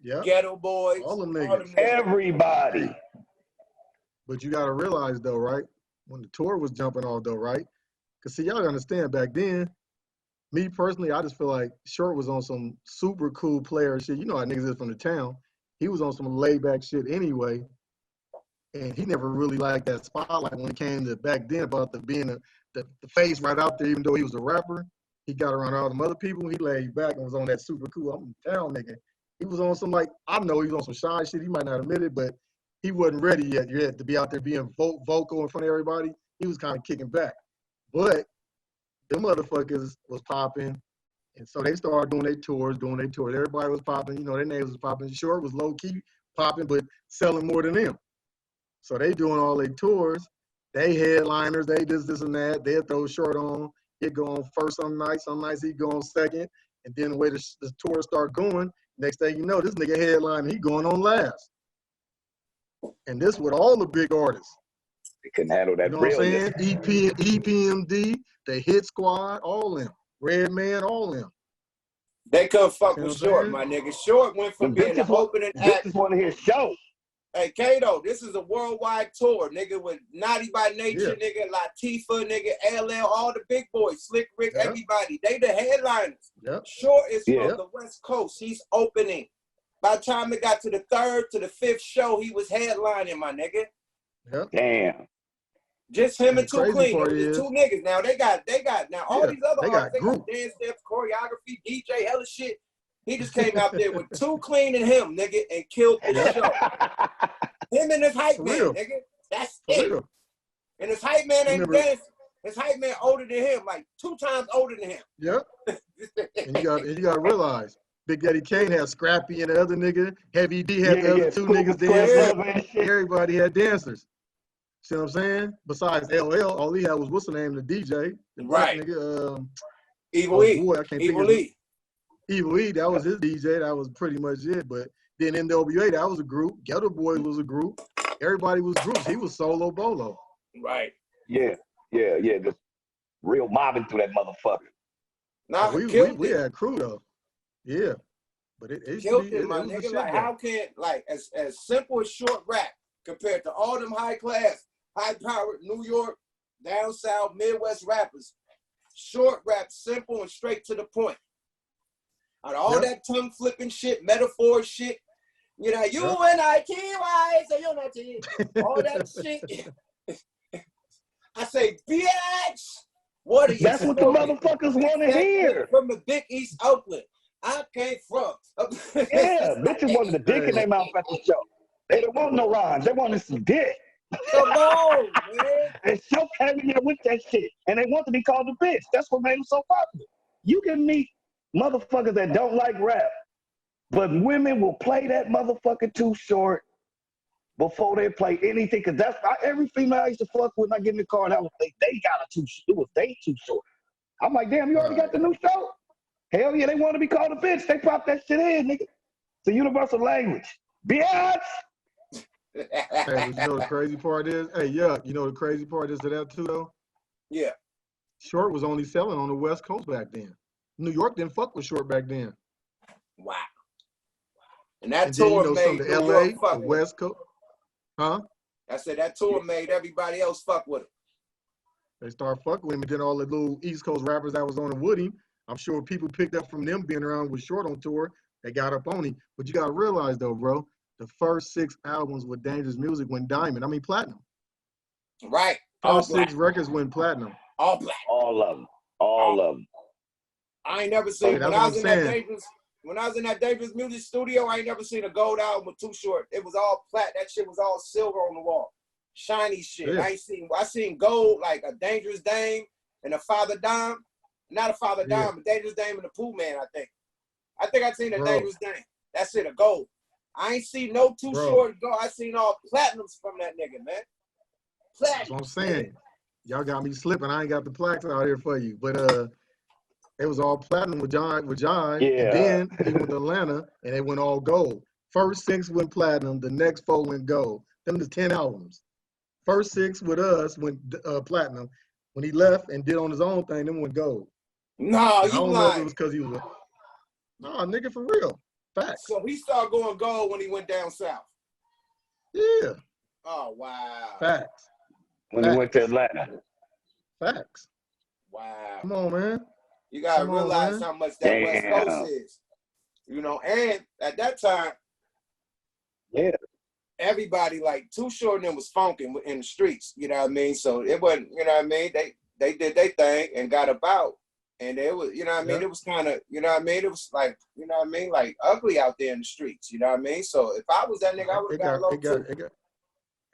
Yeah. Ghetto Boys. All them niggas. Everybody. But you got to realize, though, right? When the tour was jumping off, though, right? Because, see, y'all understand back then, me personally, I just feel like Short was on some super cool player shit. You know how niggas is from the town. he was on some laid back shit anyway. And he never really liked that spotlight when it came to back then about being the face right out there, even though he was a rapper. He got around all them other people. He laid back and was on that super cool, I'm down nigga. He was on some I know he was on some shy shit. He might not admit it, but he wasn't ready yet to be out there being vocal in front of everybody. He was kind of kicking back. But the motherfuckers was popping. And so they started doing their tours. Everybody was popping. Their names was popping. Short was low-key popping, but selling more than them. So they doing all their tours. They headliners. They this and that. They'll throw Short on. He'd go on first some nights he'd go on second. And then the way the tour start going, next thing you know, this nigga headlining, he going on last. And this with all the big artists. They couldn't handle that. You know what I'm saying? EPMD, the Hit Squad, all them. Redman, all them. They couldn't fuck with Short, my nigga. Short went from being the opening act. This is one of his shows. Hey, Kato, this is a worldwide tour, nigga, with Naughty by Nature, nigga, Latifah, nigga, LL, all the big boys, Slick Rick, everybody. They the headliners. Short is from the West Coast. He's opening. By the time it got to the third to the fifth show, he was headlining, my nigga. Damn. Just him and Two Clean. Two niggas. Now they got now all these other artists, they got dance steps, choreography, DJ, hella shit. He just came out there with Two Clean and him, nigga, and killed the show. Him and his hype man, nigga. That's it. And his hype man ain't dancing. His hype man older than him, like 2 times older than him. Yep. And you got to realize, Big Daddy Kane had Scrappy and the other nigga. Heavy D had the other 2 niggas dancing. Everybody had dancers. See what I'm saying? Besides LL, all he had was what's the name? The DJ. The right. Nigga, Evil E. Boy, I can't Evil E. Evil E, that was his DJ. That was pretty much it. But then NWA, that was a group. Ghetto Boys was a group. Everybody was groups. He was solo bolo. Right. Yeah. Just real mobbing through that motherfucker. Nah, we had crew though. Yeah. But it killed it, my nigga. Like, how can, like, as simple as Short rap compared to all them high-class, high-powered New York, down south, Midwest rappers, Short rap, simple and straight to the point. Out of all that tongue-flipping shit, metaphor shit, you know, you and I, TY, so you're not T. All that shit. I say, bitch, what are you That's what the motherfuckers want to hear. From the big East Oakland. I came from. Bitches wanted the dick in their mouth at the show. They don't want no rhymes. They wanted some dick. Come on, man. And Show came in there with that shit. And they want to be called a bitch. That's what made them so popular. You can meet motherfuckers that don't like rap, but women will play that motherfucker Too Short before they play anything. Because that's every female I used to fuck with, I get in the car and they got a Too Short. It was they Too Short. I'm like, damn, you already got the new show? Hell yeah, they want to be called a bitch. They pop that shit in, nigga. It's a universal language. Bitch! Hey, but you know the crazy part is? Hey, yeah, you know the crazy part is to that too, though? Yeah. Short was only selling on the West Coast back then. New York didn't fuck with Short back then. Wow. And that tour made the LA, the West Coast. Huh? I said that tour made everybody else fuck with him. They started fucking with him, and then all the little East Coast rappers that was on the Woody, I'm sure people picked up from them being around with Short on tour. They got up on him. But you got to realize, though, bro, the first 6 albums with Dangerous Music went diamond. I mean, platinum. Right. First 6 records went platinum. All black. All of them. All of them. I ain't never seen, when I was in that Dangerous Music studio, I ain't never seen a gold album with Too Short. It was all plat. That shit was all silver on the wall. Shiny shit. Yeah. I seen gold, like a Dangerous Dame and a Father Dime. Not a Father Dime, but Dangerous Dame and the Pooh Man, I think. I think I seen a Dangerous Dame. That's it, a gold. I ain't seen no Too Short gold. I seen all platinums from that nigga, man. Platinum. That's what I'm saying. Y'all got me slipping. I ain't got the plaques out here for you. But it was all platinum with John. Yeah. And then he went to Atlanta and it went all gold. First 6 went platinum, the next 4 went gold. Them the 10 albums. First 6 with us went platinum. When he left and did on his own thing, them went gold. No, you I don't lying. know if it was because he was nah, nigga, for real. Facts. So he started going gold when he went down south. Yeah. Oh, wow. Facts. When he went to Atlanta. Facts. Wow. Come on, man. You got to realize how much that West Coast is. You know, and at that time, Yeah. everybody like Too Short and them was funking in the streets, you know what I mean? So it wasn't, you know what I mean? They did their thing and got about. And it was, you know what I mean? It was kind of, you know what I mean? It was like, you know what I mean? Like ugly out there in the streets, you know what I mean? So if I was that nigga, I would have got low too.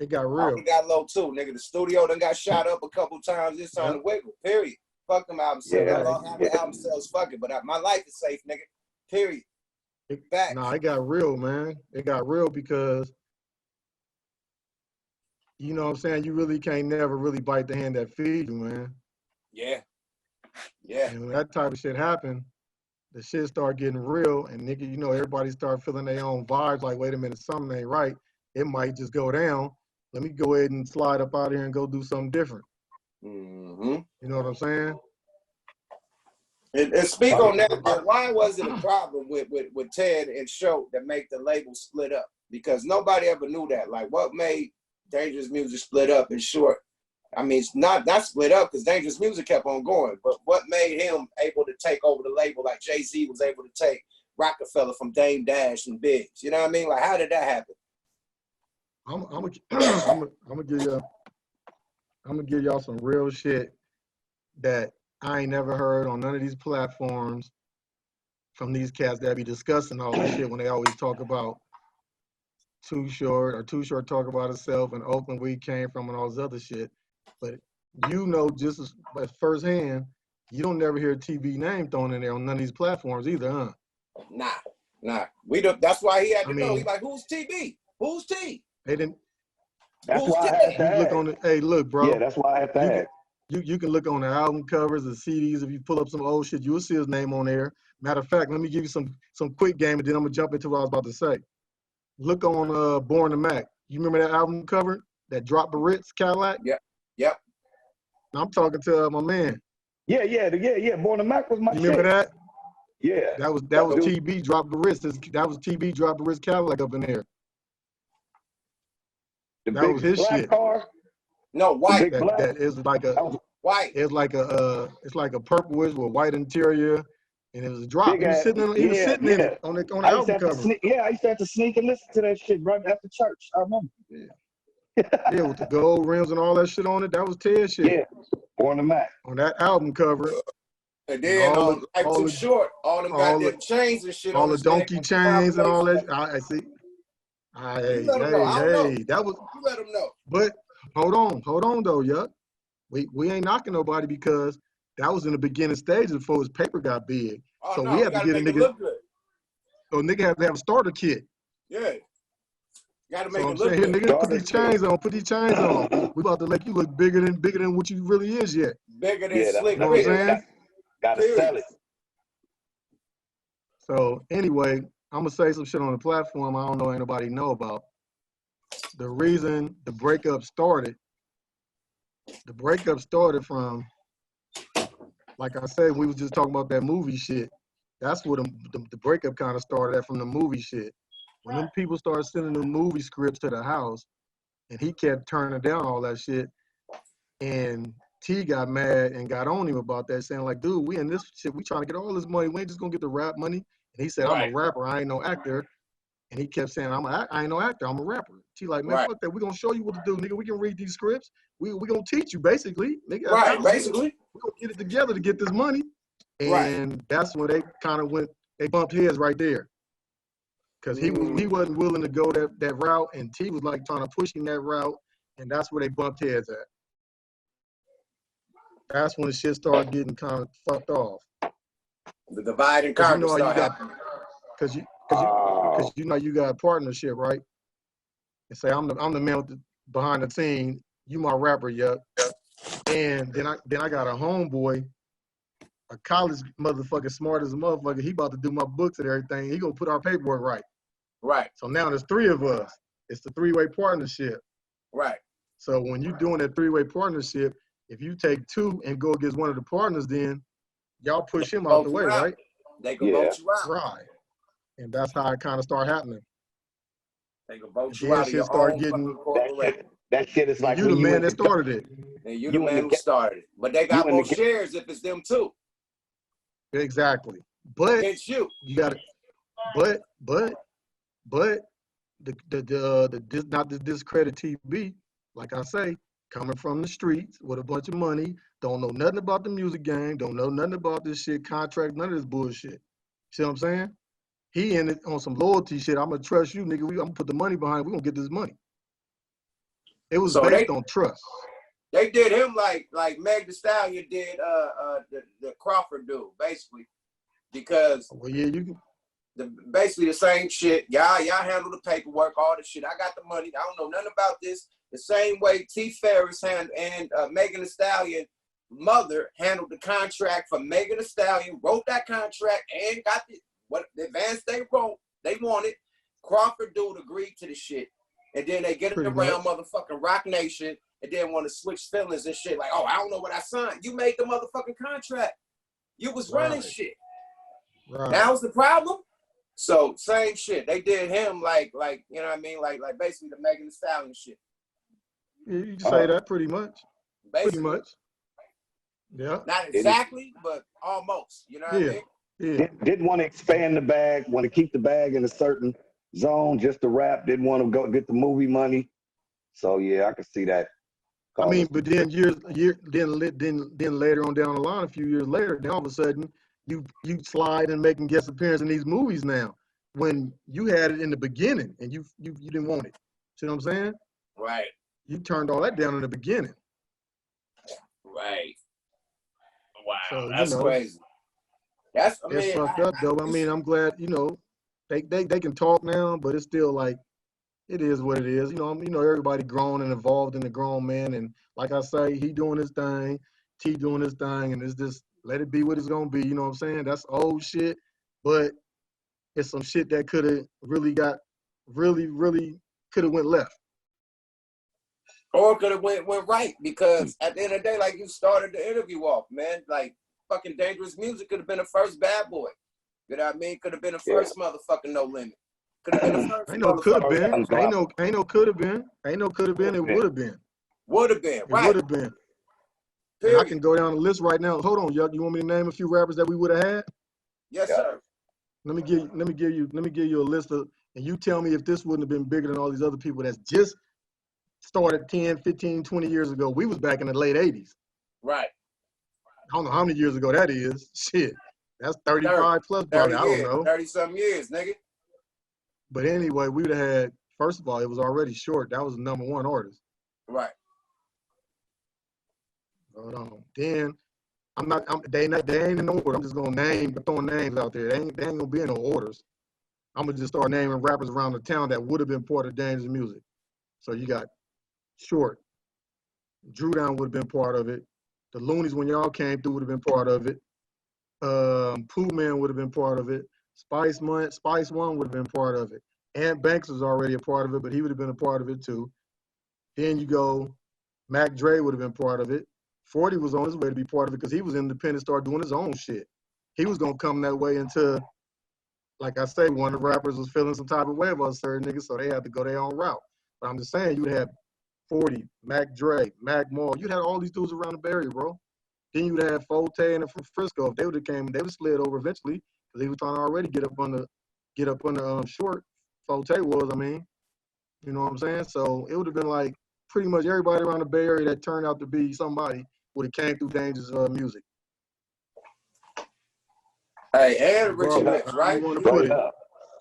It got I real. would have got low too, nigga. The studio done got shot up a couple times. It's time to wiggle, period. Fuck them album sales. Yeah. Album sales, fuck it. But my life is safe, nigga. Period. Facts. Nah, it got real, man. It got real because, you know what I'm saying, you really can't never really bite the hand that feeds you, man. Yeah. Yeah. And when that type of shit happened, the shit start getting real, and nigga, you know, everybody start feeling their own vibes, like, wait a minute, something ain't right. It might just go down. Let me go ahead and slide up out here and go do something different. Mm-hmm. You know what I'm saying? And speak on that. Why was it a problem with Ted and Show that make the label split up? Because nobody ever knew that. Like, what made Dangerous Music split up? In short, I mean, it's not split up because Dangerous Music kept on going. But what made him able to take over the label like Jay-Z was able to take Rockefeller from Dame Dash and Biggs? You know what I mean? Like, how did that happen? I'm gonna give y'all some real shit that I ain't never heard on none of these platforms from these cats that be discussing all this shit when they always talk about Too Short or Too Short talk about himself and Oakland where he came from and all this other shit. But you know, just as firsthand, you don't never hear TB name thrown in there on none of these platforms either, huh? Nah. That's why he had to know. He's like, who's TB? Who's T? They didn't. That's why I had to ask. Look on the, hey, look, bro. Yeah, that's why I had to ask. You can look on the album covers, the CDs. If you pull up some old shit, you'll see his name on there. Matter of fact, let me give you some quick game, and then I'm gonna jump into what I was about to say. Look on Born to Mac. You remember that album cover? That Drop the Ritz Cadillac? Yep. I'm talking to my man. Yeah. Born to Mac was my shit. You remember that? Yeah. That was TB Drop the Ritz. That was TB Drop the Ritz Cadillac up in there. That was his black shit. Car. No, white. That is like a white. It's like a purplish with white interior, and it was a drop. He was sitting in it on the album cover. I used to have to sneak and listen to that shit right after church. I remember. Yeah, with the gold rims and all that shit on it. That was Ted's shit. Yeah, Born to Mac. On that album cover. And then Life Too Short, all them goddamn chains and shit. All the donkey chains and all that. I see. Hey, that was. You let them know. But hold on though, yeah. We ain't knocking nobody because that was in the beginning stages before his paper got big. Oh, so no, we had to get a nigga. Look good. So nigga had to have a starter kit. Yeah. Gotta make it look good. Here, nigga, put these chains on. We about to make you look bigger than what you really is yet. Bigger than Slick. You know what I'm saying? Gotta sell it. So anyway, I'm gonna say some shit on the platform I don't know anybody know about. The reason the breakup started from, like I said, we was just talking about that movie shit. That's where the breakup kind of started at, from the movie shit. When them people started sending the movie scripts to the house, and he kept turning down all that shit, and T got mad and got on him about that, saying like, dude, we in this shit, we trying to get all this money, we ain't just gonna get the rap money. And he said, I'm a rapper, I ain't no actor. And he kept saying, I ain't no actor, I'm a rapper. T like, man, fuck that, we gonna show you what to do, nigga. We can read these scripts. We gonna teach you, basically. Nigga, basically. We gonna get it together to get this money. And that's when they kind of they bumped heads right there. Cause he wasn't willing to go that route, and T was like trying to push him that route, and that's where they bumped heads at. That's when the shit started getting kind of fucked off. The divide and conquer started happening. Cause you know you got a partnership, right? And say I'm the man behind the scene. You my rapper, yup. And then I got a homeboy, a college motherfucker, smart as a motherfucker. He about to do my books and everything. He gonna put our paperwork right. Right. So now there's three of us. It's the three-way partnership. Right. So when you're doing that three-way partnership, if you take two and go against one of the partners, then y'all push him out the way, right? They can vote you out. Right. And that's how it kind of start happening. They can vote you out of your own fucking corporation. That shit is like you the man that started it. And you the man who started it. But they got more shares if it's them too. Exactly. But against you got it. But not to discredit TB, like I say, coming from the streets with a bunch of money, don't know nothing about the music game, don't know nothing about this shit, contract, none of this bullshit. See what I'm saying? He in it on some loyalty shit. I'm gonna trust you, nigga. I'm gonna put the money behind it. We gonna get this money. It was So based on trust. They did him like Meg Thee Stallion did the Crawford dude, basically, because Well, yeah, you can. basically the same shit. Y'all handle the paperwork, all the shit. I got the money. I don't know nothing about this. The same way T. Ferris and Megan Thee Stallion mother handled the contract for Megan Thee Stallion, wrote that contract and got the advance they wrote, they wanted. Crawford dude agreed to the shit. And then they get it around motherfucking Rock Nation and then want to switch feelings and shit. Like, oh, I don't know what I signed. You made the motherfucking contract. You was running shit. Right. Now's the problem. So same shit. They did him like you know what I mean? Like basically the Megan Thee Stallion shit. Yeah, you can say that pretty much. Basically. Pretty much. Yeah. Not exactly, but almost. You know what I mean? Yeah. Didn't want to expand the bag, want to keep the bag in a certain zone just to rap, didn't want to go get the movie money. So yeah, I could see that. I mean, but then then later on down the line, a few years later, then all of a sudden you slide and making guest appearance in these movies now, when you had it in the beginning and you didn't want it. See what I'm saying? Right. You turned all that down in the beginning. Right. Wow, so, that's crazy. That's fucked up though. I mean, I'm glad they can talk now, but it's still like, it is what it is. Everybody grown and evolved in the grown man. And like I say, he doing his thing, T doing his thing, and it's just let it be what it's gonna be. You know what I'm saying? That's old shit, but it's some shit that could have really could have went left. Or could have went right, because at the end of the day, like you started the interview off, man, like fucking Dangerous Music could have been the first Bad Boy. You know what I mean? Could have been the first motherfucking No Limit. Could have been the first. Ain't no could have been. Ain't no could have been. Ain't no could have been. It would have been. Would have been. Right. It would have been. And I can go down the list right now. Hold on, Yuck. You want me to name a few rappers that we would have had? Yes, sir. Let me give you a list of, and you tell me if this wouldn't have been bigger than all these other people that's just started 10, 15, 20 years ago. We was back in the late 80s. Right. I don't know how many years ago that is. Shit. That's 35 plus, probably. I don't know. 30-something years, nigga. But anyway, we would have had, first of all, it was already Short. That was the #1 artist. Right. Hold on. Then, they ain't in no order. I'm just going to throwing names out there. They ain't going to be in no orders. I'm going to just start naming rappers around the town that would have been part of Dangerous Music. So you got Short. Drew Down would have been part of it. The Loonies, when y'all came through, would have been part of it. Pooh Man would have been part of it. Spice One would have been part of it. Ant Banks was already a part of it, but he would have been a part of it too. Then you go, Mac Dre would have been part of it. 40 was on his way to be part of it because he was independent, started doing his own shit. He was gonna come that way until, like I say, one of the rappers was feeling some type of way about certain niggas, so they had to go their own route. But I'm just saying, you'd have 40, Mac Dre, Mac Moore. You'd have all these dudes around the Bay Area, bro. Then you'd have Forte and from Frisco. If they would have came, they would slid over eventually because he was trying to already get up on the Short. Forte was, I mean, you know what I'm saying? So it would have been like pretty much everybody around the Bay Area that turned out to be somebody would have came through Dangerous Music. Hey, and Richie Rich, right? You want to put it.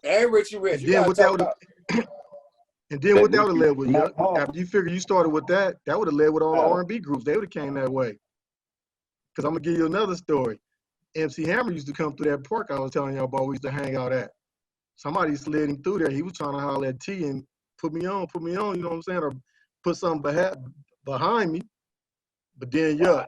And Richie Rich. And then what that would have led with, after you figure you started with that would have led with all the R&B groups. They would have came that way. Because I'm going to give you another story. MC Hammer used to come through that park I was telling y'all about we used to hang out at. Somebody slid him through there. He was trying to holler at T and put me on, you know what I'm saying? Or put something behind me. But then, I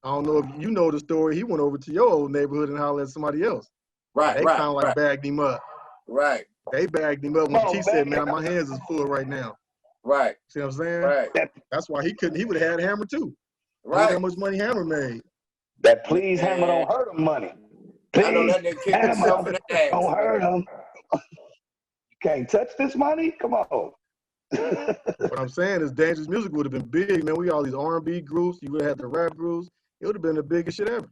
don't know if you know the story. He went over to your old neighborhood and hollered at somebody else. Right, They kind of like bagged him up. Right. They bagged him up when T said, man, my hands is full right now. Right. See what I'm saying? Right. That's why he would have had Hammer too. Right. Look how much money Hammer made. That please Hammer don't hurt him money. Please, I know that nigga kicked himself in the ass. Don't hurt him. You can't touch this money? Come on. What I'm saying is Dangerous Music would have been big, man. We got all these R&B groups. You would have had the rap groups. It would have been the biggest shit ever.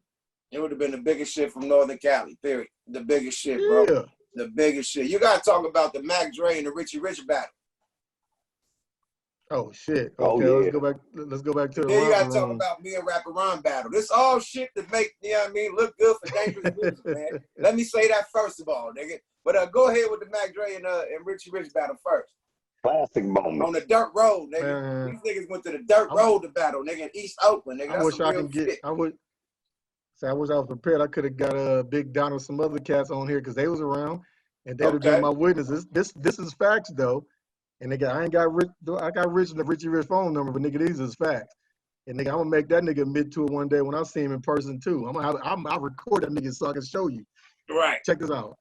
It would have been the biggest shit from Northern Cali, period. The biggest shit, bro. Yeah. The biggest shit. You gotta talk about the Mac Dre and the Richie Rich battle. Oh shit. Oh, Okay, yeah. let's go back to the Then you gotta romper talk room. about me and Rapper Ron battle. This all shit to make, you know what I mean, look good for dangerous music, man. Let me say that first of all, nigga. But go ahead with the Mac Dre and Richie Rich battle first. Classic moment. On the dirt road, nigga. Man, These niggas went to the dirt road to battle, nigga, in East Oakland, nigga. I That's wish some I real can get. shit. I wish I was prepared. I could have got a Big Don or some other cats on here because they was around and they would have Okay. been my witnesses. This is facts though. And nigga, I got Rich and the Richie Rich phone number, but nigga, these is facts. And nigga, I'm gonna make that nigga admit to it one day when I see him in person too. I'll record that nigga so I can show you. Right. Check this out.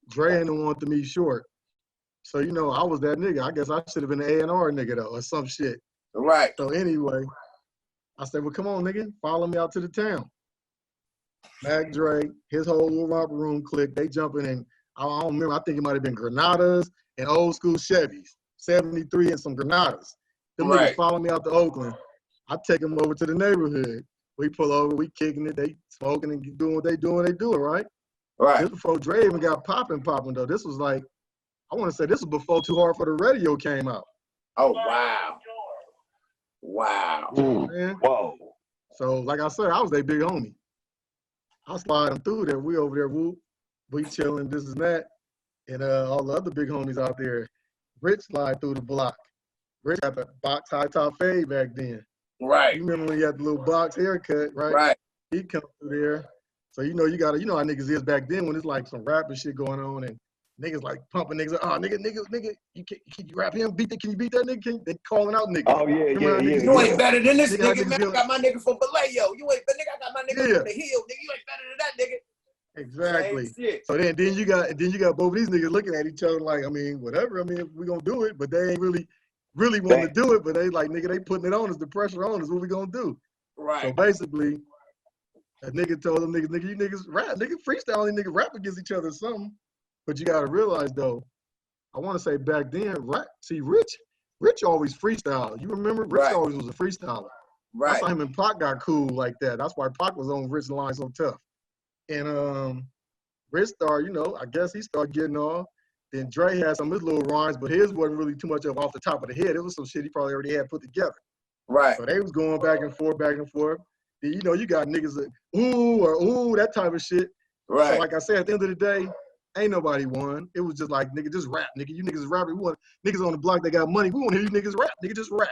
Dre ain't the one to me short. So you know, I was that nigga. I guess I should have been an A&R nigga though, or some shit. Right. So anyway, I said, well, come on, nigga, follow me out to the town. Mac Dre, his whole little romper room clique, they jumping in. I don't remember. I think it might have been Granadas and old school Chevys, 73 and some Granadas. Them Right. niggas follow me out to Oakland. I take them over to the neighborhood. We pull over, we kicking it, they smoking and doing what they doing, right? Right. This before Dre even got popping though. This was like, I want to say this was before Too Hard for the Radio came out. Oh, wow. Wow. Man. Whoa. So like I said, I was their big homie. I slide them through there. We over there, whoop. We chilling, this and that. And all the other big homies out there. Rich slide through the block. Rich had the box high top fade back then. Right. You remember when he had the little box haircut, right? Right. He come through there. So you know how niggas is back then when it's like some rapping shit going on and niggas like pumping niggas. Oh, nigga, can you rap him? Can you beat that nigga? They calling out niggas. Oh, yeah, Remember how yeah, niggas yeah. You ain't better than this Nigga, nigga, man. I got my nigga from Vallejo. You ain't, nigga, I got my nigga from the hill. Nigga, you ain't better than that nigga. Exactly. Same shit. So then you got both of these niggas looking at each other like, I mean, whatever. I mean, we gonna do it, but they ain't really wanting to do it. But they like, nigga, they putting it on us. The pressure on us. What we gonna do? Right. So basically, a nigga told them niggas, you niggas rap, nigga freestyle, nigga rap against each other or something. But you gotta realize though, I want to say back then, Rich always freestyle. You remember? Rich Right. always was a freestyler. Right. That's why him and Pac got cool like that. That's why Pac was on Rich line so tough. And Rich started, I guess he started getting off. Then Dre had some of his little rhymes, but his wasn't really too much of off the top of the head. It was some shit he probably already had put together. Right. So they was going back and forth. Then, you got niggas that, ooh, that type of shit. Right. So like I said, at the end of the day, ain't nobody won. It was just like, nigga, just rap, nigga. You niggas is rapping. We want niggas on the block that got money. We want to hear you niggas rap. Nigga, just rap.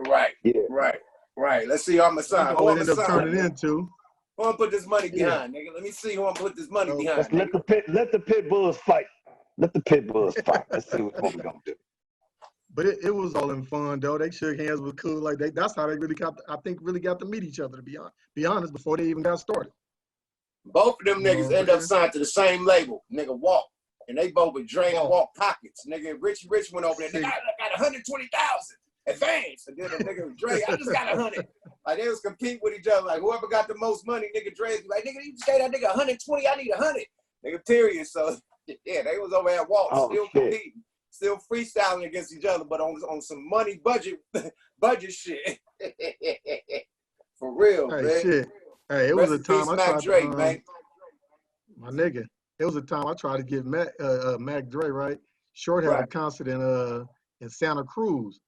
Right. Yeah. Right. Right. Let's see how I'm a sign. That's all it ended up turning into. Who I'm put this money behind, nigga? Let me see who I'm put this money behind. Let's let the pit bulls fight. Let the pit bulls fight. Let's see what we're gonna do. But it was all in fun though. They shook hands, was cool. Like that's how they really got to meet each other. To be honest, before they even got started. Both of them niggas end up signed to the same label, nigga. Walk, and they both with Dre and Walk pockets, nigga. Rich went over there. Nigga, I got 120,000 advance, and then the nigga Dre, I just got 100. Like they was compete with each other. Like whoever got the most money, nigga Dre's be like, nigga, you say that nigga 120, I need 100. Nigga, period. So yeah, they was over at Walk, still competing, still freestyling against each other, but on some money budget shit. For real, Hey, man. shit. Hey, it was a time I tried Drake, to, man. my nigga. It was a time I tried to get Mac Dre, right? Short had a concert in Santa Cruz.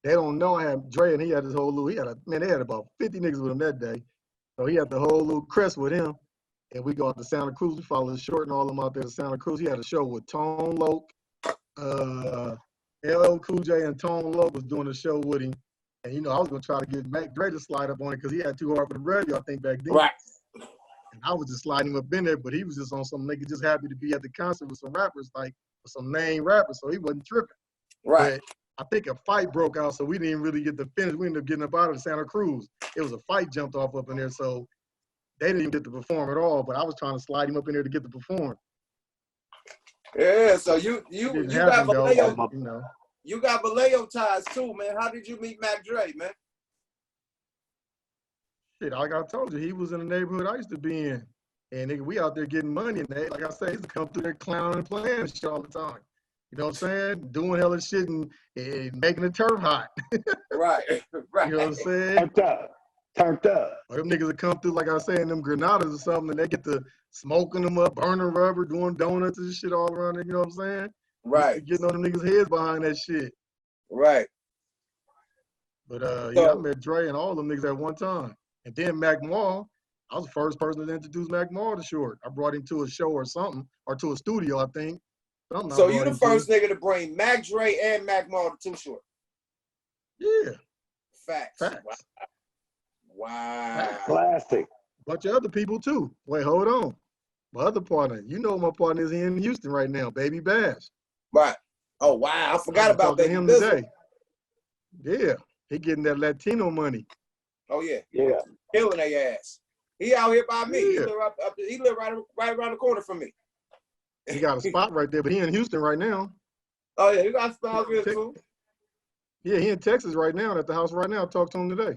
They don't know I had Dre, and he had his whole little, they had about 50 niggas with him that day. So he had the whole little crest with him. And we go out to Santa Cruz. We followed Short and all them out there to Santa Cruz. He had a show with Tone Loc, LL Cool J and Tone Loc was doing a show with him. And, I was going to try to get Mac Dre to slide up on it because he had Too Hard for the Radio, I think, back then. Right. And I was just sliding him up in there, but he was just on some nigga just happy to be at the concert with some rappers, like with some name rappers, so he wasn't tripping. Right. But I think a fight broke out, so we didn't really get to finish. We ended up getting up out of Santa Cruz. It was a fight jumped off up in there, so they didn't even get to perform at all, but I was trying to slide him up in there to get to perform. Yeah, so you got Vallejo, you got Vallejo ties too, man. How did you meet Mac Dre, man? Shit, like I told you, he was in the neighborhood I used to be in. And nigga, we out there getting money, and they, like I said, he used to come through there clowning and playing and shit all the time. You know what I'm saying? Doing hella shit and making the turf hot. Right, right. You know what I'm saying? Turned up. Or them niggas that come through, like I say, in them Granadas or something, and they get to smoking them up, burning rubber, doing donuts and shit all around it, you know what I'm saying? Right. Getting on them niggas' heads behind that shit. Right. But So, yeah, I met Dre and all them niggas at one time. And then Mac Mall, I was the first person to introduce Mac Mall to Short. I brought him to a show or something, or to a studio, I think. Something I so brought you the him first to. nigga to bring Mac Dre and Mac Mall to Too Short. Yeah, Facts. facts. Wow. Classic. Bunch of other people too. Wait, hold on. My other partner, you know my partner is in Houston right now, Baby Bash. Right. Oh wow, I forgot I was about talking to Baby him Bizzle. today. Yeah, he getting that Latino money. Oh yeah, Yeah. killing their ass. He out here by me. He Yeah. live he live right around the corner from me. He got a spot right there, but he in Houston right now. Oh yeah, he got spots here too. Yeah, he in Texas right now, at the house right now. I talked to him today.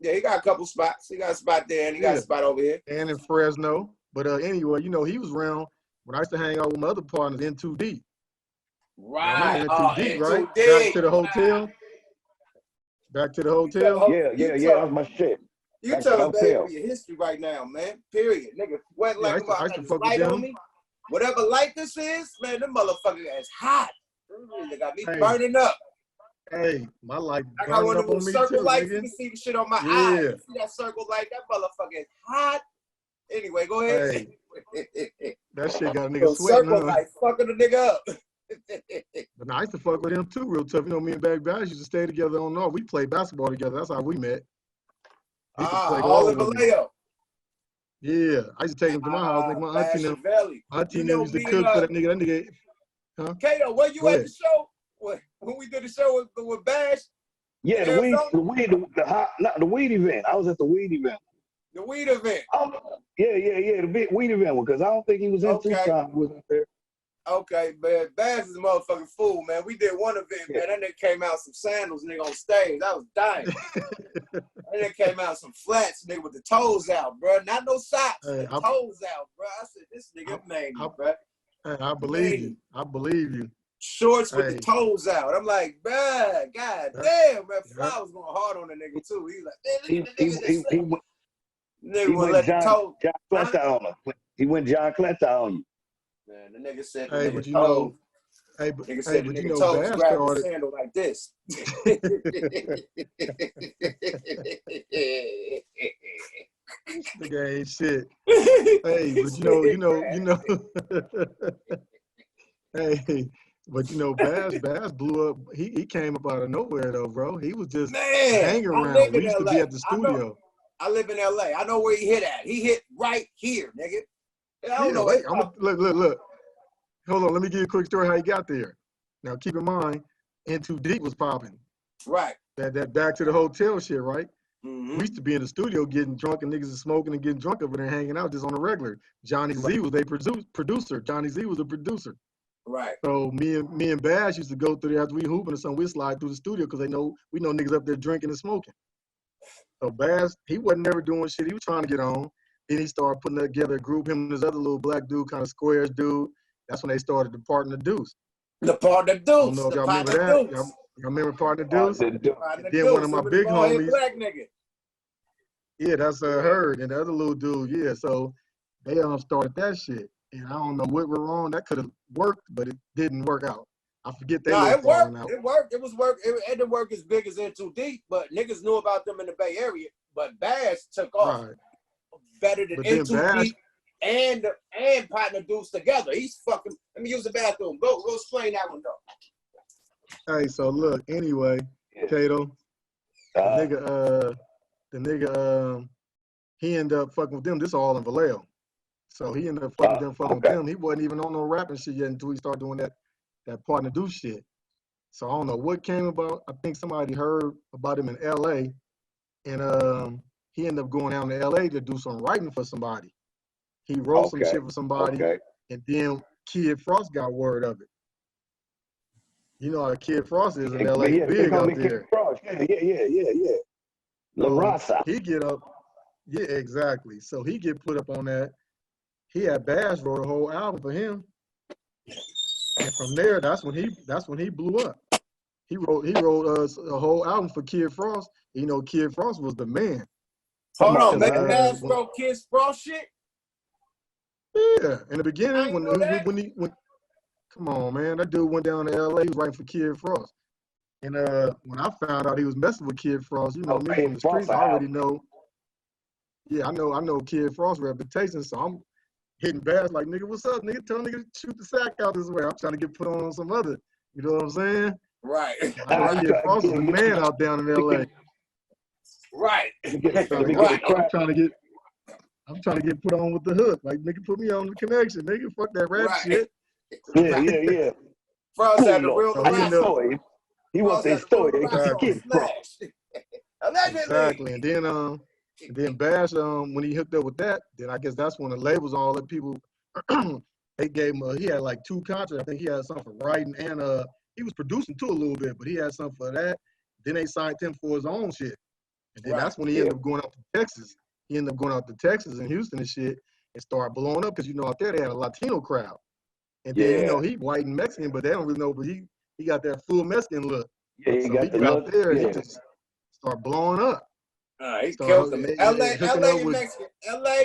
Yeah, he got a couple spots. He got a spot there and he got a spot over here. And in Fresno. But anyway, you know, he was around when I used to hang out with my other partners in 2D. Right. Remember in 2D, right? N2D. Back to the hotel. Back to the hotel. Yeah, that was my shit. You Back to the telling baby hotel. your history right now, man. Period. Nigga, what Yeah, like I used to this fuck with light them. on me? Whatever light this is, man, them motherfucker is hot. They got me Hey. burning up. Hey, my light I got one burning of up on those me circle too, lights. You nigga. can see the shit on my Yeah. eye. You see that circle light? That motherfucker is hot. Anyway, go ahead. Hey, that shit got a nigga Those sweating, circle huh? light fucking the nigga up. But nah, I used to fuck with him too, real tough. You know, me and Baby Bash used to stay together on all. We played basketball together. That's how we met. He used to play all ball in with me. Vallejo. Yeah, I used to take him to my house. Like my auntie and them, Valley. auntie You and them know used to me, cook for that nigga. That nigga, huh? Kato, were you Go at ahead. the show? When we did the show with Bash? Yeah, the weed event. I was at the weed event. The weed event. Oh, yeah, the big weed event because I don't think he was in Tucson. Was there? Okay, man. Bash is a motherfucking fool, man. We did one event, man. That nigga came out some sandals, nigga, on stage. I was dying. That nigga came out some flats, nigga, with the toes out, bro. Not no socks, Hey, the toes out, bro. I said, this nigga made me, bro. Hey, I believe you. I believe you. Shorts with the toes out. I'm like, bruh, god damn, man. Fly was going hard on the nigga, too. He's like, man, he went John Clenta on him. He went John Clenta on you. Man, the nigga said, hey, but you know, but you know, toes Bash grabbed the started. sandal like this. Nigga ain't shit. Hey, but you know. Hey, but you know, Bash blew up. He came up out of nowhere though, bro. He was just hanging around. We used to be at the studio. I live in LA. I know where he hit at. He hit right here, nigga. I don't know. Wait, look. Hold on, let me give you a quick story how he got there. Now keep in mind, N2 Deep was popping. Right. That back to the hotel shit, right? Mm-hmm. We used to be in the studio getting drunk and niggas is smoking and getting drunk over there hanging out just on the regular. Johnny Z was a producer. Johnny Z was a producer. Right. So me and Bash used to go through there after we hooping or something. We slide through the studio because we know niggas up there drinking and smoking. So Bash, he wasn't never doing shit. He was trying to get on. Then he started putting together a group, him and this other little black dude, kind of squares dude. That's when they started the Partner Deuce. The Partner Deuce. I don't know if y'all remember that. Y'all remember Partner Deuce? And then one of my big homies. Black nigga. Yeah, that's Heard and the other little dude. Yeah, so they started that shit. And I don't know what went wrong. That could have worked, but it didn't work out. I forget they it worked. out. It worked. It was work. It didn't work as big as N2 Deep, but niggas knew about them in the Bay Area. But Bash took off better than N2 Deep and Partner Deuce together. He's fucking. Let me use the bathroom. Go explain that one though. Hey, so look. Anyway, Kato, the nigga, he ended up fucking with them. This all in Vallejo. So he ended up fucking with them. He wasn't even on no rapping shit yet until he started doing that Partner Deuce shit. So I don't know what came about. I think somebody heard about him in LA, and he ended up going down to LA to do some writing for somebody. He wrote some shit for somebody, and then Kid Frost got word of it. You know how Kid Frost is in LA, big out there. Yeah. La Raza. He get up. Yeah, exactly. So he get put up on that. He had Bash wrote a whole album for him, and from there, that's when he blew up. He wrote a whole album for Kid Frost. You know, Kid Frost was the man. Hold about on, the make a last- Bash Bro Kids Frost shit. Yeah, in the I beginning ain't know that. when come on, man, that dude went down to LA, he was writing for Kid Frost. And when I found out he was messing with Kid Frost, you know me Kid from the Frost streets, I already album. know. Yeah, I know Kid Frost's reputation, so I'm hitting Bash like, nigga, what's up, nigga? Tell nigga to shoot the sack out this way. I'm trying to get put on some other, you know what I'm saying? Right. I know Right. Kid Frost is the man out down in LA. Right. I'm trying to get put on with the hook. Like, nigga, put me on the connection, nigga. Fuck that rap Right. shit. Yeah. Frost had to Cool, reel the So he ended up- rap. story. He Frost wants a had to reel story. the rap on Kid Frost. Smash. Allegedly. Exactly. And then Bash, when he hooked up with that, then I guess that's when the labels, all the people, they gave him, he had like 2 contracts. I think he had something for writing and he was producing too a little bit, but he had something for that. Then they signed him for his own shit. And then that's when he ended up going out to Texas. He ended up going out to Texas and Houston and shit and started blowing up because, you know, out there they had a Latino crowd. And then, you know, he white and Mexican, but they don't really know, but he got that full Mexican look. Yeah, he So got he the got look. out there and Yeah. he just started blowing up. He Started killed them. hooking LA up and with, Mexican. LA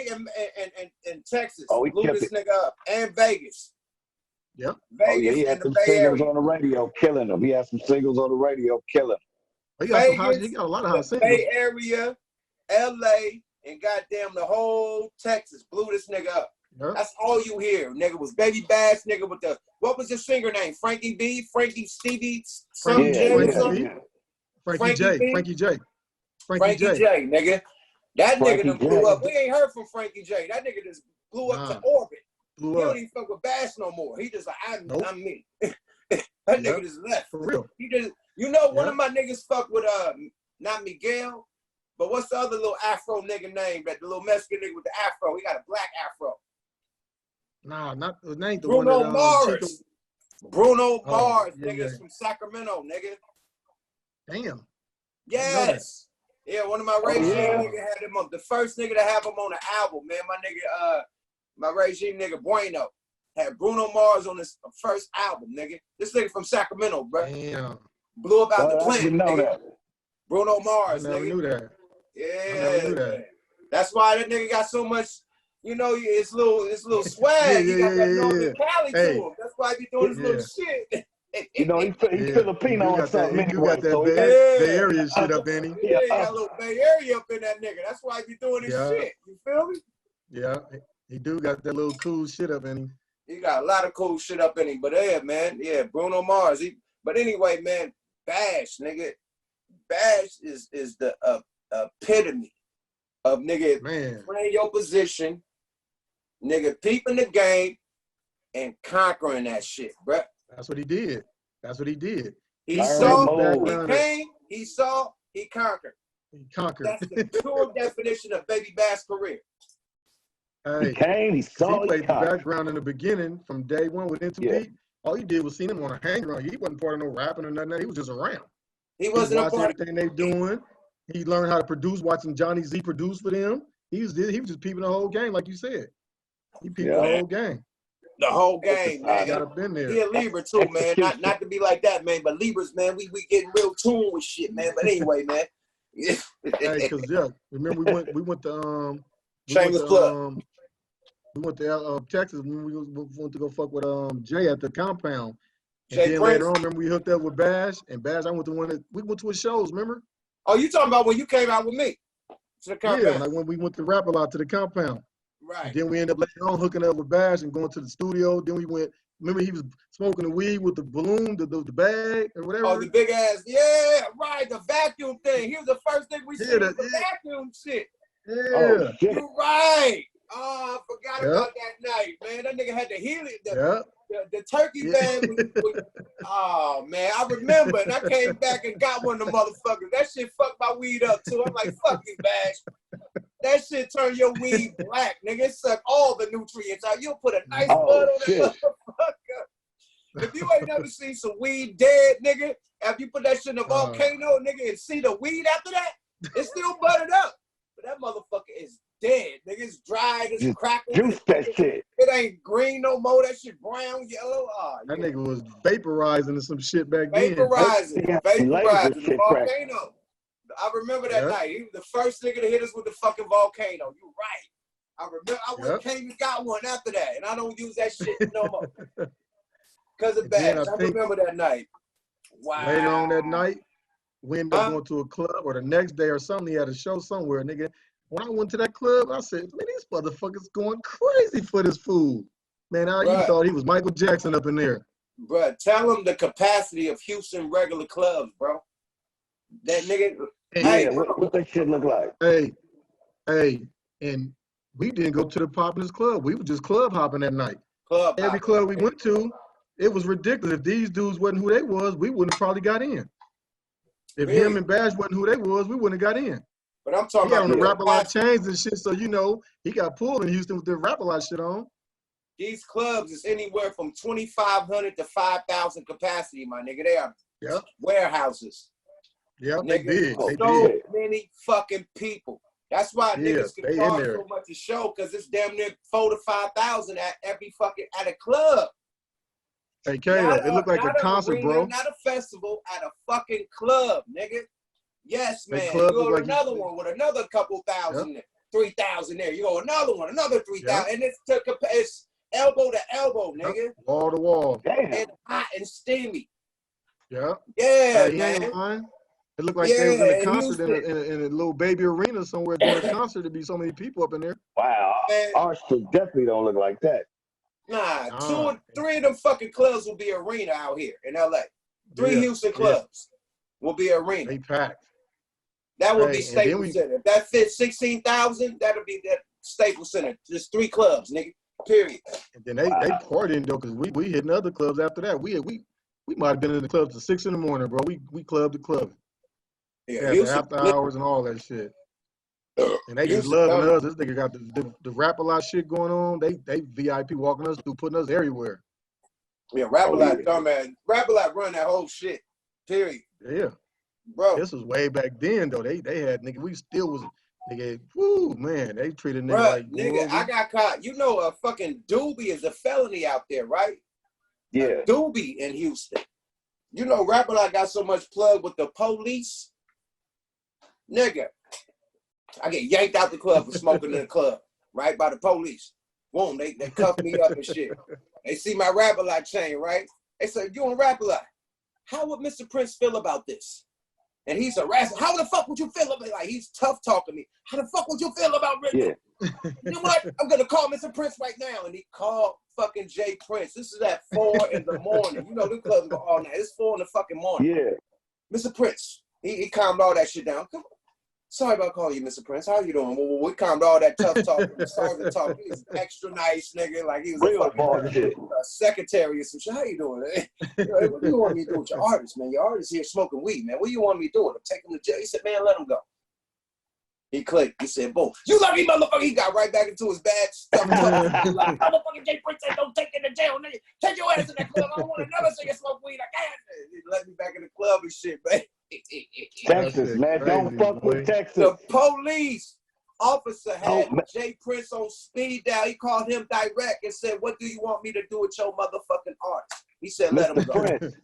and Texas. Oh, he Blew kept this it. nigga up. And Vegas. yep. Oh, yeah, Vegas he had and the some Bay singles Area. on the radio killing him. He had some singles on the radio killing him. He got some high, Vegas, he got a lot of high the singles. Bay Area, LA, and goddamn the whole Texas blew this nigga up. Yep. That's all you hear, nigga. Was Baby Bash, nigga, with the what was his singer name? Frankie B, Frankie Stevie, some J or something. Frankie J, Frankie J, Frankie J, nigga. That Frankie nigga done J. blew up. We ain't heard from Frankie J. That nigga just blew up to orbit. He don't even fuck with Bash no more. He just like, I'm me. That nigga just left. For real. He just, you know, one of my niggas fuck with not Miguel, but what's the other little Afro nigga name? That the little Mexican nigga with the Afro. He got a black Afro. Nah, not the name. The Bruno one that, Mars. Bruno Mars, yeah, niggas from Sacramento, nigga. Damn. Yes. Yeah, one of my regime nigga had him on. The first nigga to have him on the album, man. My nigga, my regime nigga Bueno had Bruno Mars on his first album, nigga. This nigga from Sacramento, bro. Damn. Blew up out the I plant, didn't know nigga. that. Bruno I Mars, never nigga. knew that. Yeah. I never knew that. That's why that nigga got so much, you know, it's little swag. He got that Northern Cali to him. That's why he be doing his little shit. You know, he's Filipino or something He anyway. got that So Bay Area shit up in him. Yeah, he got a little Bay Area up in that nigga. That's why he be doing his shit. You feel me? Yeah, he do got that little cool shit up in him. He got a lot of cool shit up in him. But yeah, man, Bruno Mars. But anyway, man, Bash, nigga. Bash is the epitome of nigga playing your position, nigga peeping the game, and conquering that shit, bruh. That's what he did. He saw, he came, he saw, he conquered. He conquered. That's the pure definition of Baby Bash career. Hey, he came, he saw, he played the background in the beginning from day one with N2P. Yeah. All he did was see him on a hanger on. He wasn't part of no rapping or nothing. He was just around. He wasn't a part of everything they doing. He learned how to produce, watching Johnny Z produce for them. He was just peeping the whole game, like you said. He peeped the whole game. The whole game, man. Got up in there. He a Libra too, man. Not to be like that, man. But Libras, man, we getting real tuned with shit, man. But anyway, man. Hey, cause remember we went to Shameless plug. We went to Texas when we went to go fuck with Jay at the compound. And Jay then Prince. later on, remember we hooked up with Bash, and Bash, we went to his shows, remember? Oh, you talking about when you came out with me to the compound? Yeah, like when we went to rap a lot to the compound. Right. And then we ended up later on hooking up with Bash and going to the studio. Then we went, remember he was smoking the weed with the balloon, the bag or whatever? Oh, the big ass, yeah, right, the vacuum thing. He was the first thing we seen, the vacuum shit. Yeah. Oh, you're right. Oh, I forgot about that night, man. That nigga had the helium, the turkey band. Oh, man, I remember. And I came back and got one of the motherfuckers. That shit fucked my weed up, too. I'm like, fuck you, Bash. That shit turn your weed black, nigga. It suck all the nutrients out. You'll put a nice bud on that motherfucker. If you ain't never seen some weed dead, nigga, after you put that shit in a volcano, nigga, and see the weed after that, it's still buttered up. But that motherfucker is dead, nigga. It's dried, it's crackling. Juice that shit. It ain't green no more. That shit brown, yellow. That nigga was vaporizing some shit back then. Vaporizing the volcano. I remember that night. He was the first nigga to hit us with the fucking volcano. You right. I remember. I came and got one after that, and I don't use that shit no more. Cause of bags. I remember that night. Wow. Later on that night, we ended up going to a club, or the next day or something. He had a show somewhere, nigga. When I went to that club, I said, man, these motherfuckers going crazy for this food. Man, you thought he was Michael Jackson up in there. Bruh, tell him the capacity of Houston regular clubs, bro. That nigga. Hey, what that shit look like? Hey, and we didn't go to the Populous Club. We were just club hopping that night. Every club we went to, it was ridiculous. If these dudes wasn't who they was, we wouldn't have probably got in. If him and Bash wasn't who they was, we wouldn't have got in. But I'm talking about on the Rap-A-Lot chains and shit, so you know he got pulled in Houston with the Rap-A-Lot shit on. These clubs is anywhere from 2,500 to 5,000 capacity, my nigga. They are warehouses. Yeah, they big. So many fucking people. That's why niggas can charge so much a show, because it's damn near 4,000 to 5,000 at every fucking at a club. Hey, Kato, it looked like a concert, bro. Not a festival, at a fucking club, nigga. Yes, man. You go to another one with another couple thousand, 3,000 there. You go another one, another 3,000, and it's elbow to elbow, nigga. Wall to wall. And hot and steamy. Yeah. Yeah, man. It looked like they was in a concert in a little baby arena somewhere doing a concert. There'd be so many people up in there. Wow. Ours definitely don't look like that. Nah, 2 or 3 of them fucking clubs will be arena out here in LA. 3 Houston clubs will be arena. They packed. That would be Staples Center. If that fits 16,000, that'll be that Staples Center. Just 3 clubs, nigga. Period. And then they partying though, because we hitting other clubs after that. We might have been in the club till 6 in the morning, bro. We clubbed the club. Yeah, after hours and all that shit. And they just loving us. This nigga got the Rap-A-Lot shit going on. They VIP walking us through, putting us everywhere. Yeah, Rap-A-Lot, man. Rap-A-Lot run that whole shit. Period. Yeah. Bro. This was way back then though. They had nigga, we still was nigga, woo man, they treated nigga like nigga, I got caught. You know a fucking doobie is a felony out there, right? Yeah. A doobie in Houston. You know Rap-A-Lot got so much plug with the police. Nigga, I get yanked out the club for smoking in the club, right, by the police. Boom, they cuff me up and shit. They see my Rap-A-Lot chain, right? They say, you on Rap-A-Lot. How would Mr. Prince feel about this? And he's harassing. How the fuck would you feel about it? Like, he's tough talking me. How the fuck would you feel about Rick? Yeah. You know what? I'm going to call Mr. Prince right now. And he called fucking Jay Prince. This is at 4 in the morning. You know, the clubs go all night. It's 4 in the fucking morning. Yeah. Mr. Prince, he calmed all that shit down. Come on. Sorry about calling you, Mr. Prince. How you doing? Well, we calmed all that tough talk. Sorry to talk. He was extra nice, nigga. Like he was a fucking secretary or some shit. How you doing? What do you want me to do with your artist, man? Your artist here smoking weed, man. What do you want me to do with him? Take him to jail? He said, man, let him go. He clicked. He said, boom. You lucky motherfucker. He got right back into his bad stuff. Like, motherfucking Jay Prince said, don't take it to jail, nigga. Take your ass in that club. I don't want another nigga smoke weed. I can't. He let me back in the club and shit, man. Texas, man. Don't fuck with Texas. The police officer had Jay Prince on speed dial. He called him direct and said, what do you want me to do with your motherfucking artist? He said, let him go. Prince.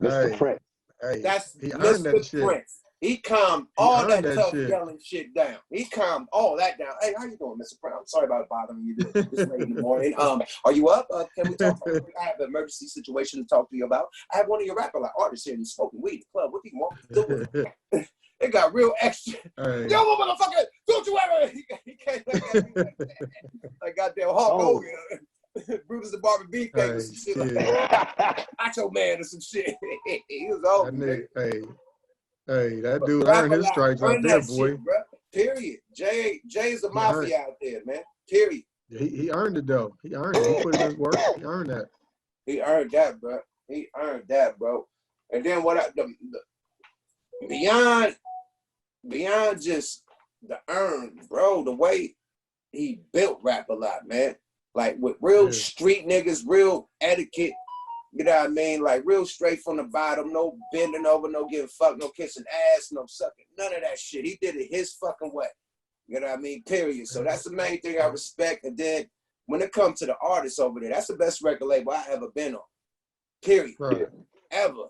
Mr. Prince. Hey, that's Mr. Prince. He calmed all that tough yelling shit down. He calmed all that down. Hey, how you doing, Mr. Prince? I'm sorry about bothering you this late in the morning. Are you up? Can we talk? I have an emergency situation to talk to you about. I have one of your Rap-A-Lot artists here and he's smoking weed in the club. What do you want me to do with it? It got real extra. Hey. Yo, motherfucker, don't you ever. He came like goddamn Hulk Hogan. Brutus the Barber Beefcake or some shit like that. Macho Man or some shit. He was old. Hey, that dude earned his stripes out there, boy. Shit, period. Jay's a mafia out there, man. Period. He earned it though. He earned it. He put in his work. He earned that. He earned that, bro. He earned that, bro. And then beyond just the earn, bro. The way he built Rap-A-Lot, man. Like with real street niggas, real etiquette. You know what I mean? Like real straight from the bottom, no bending over, no giving fuck, no kissing ass, no sucking, none of that shit. He did it his fucking way. You know what I mean? Period. So that's the main thing I respect. And then when it comes to the artists over there, that's the best record label I ever been on. Period. Right. Ever.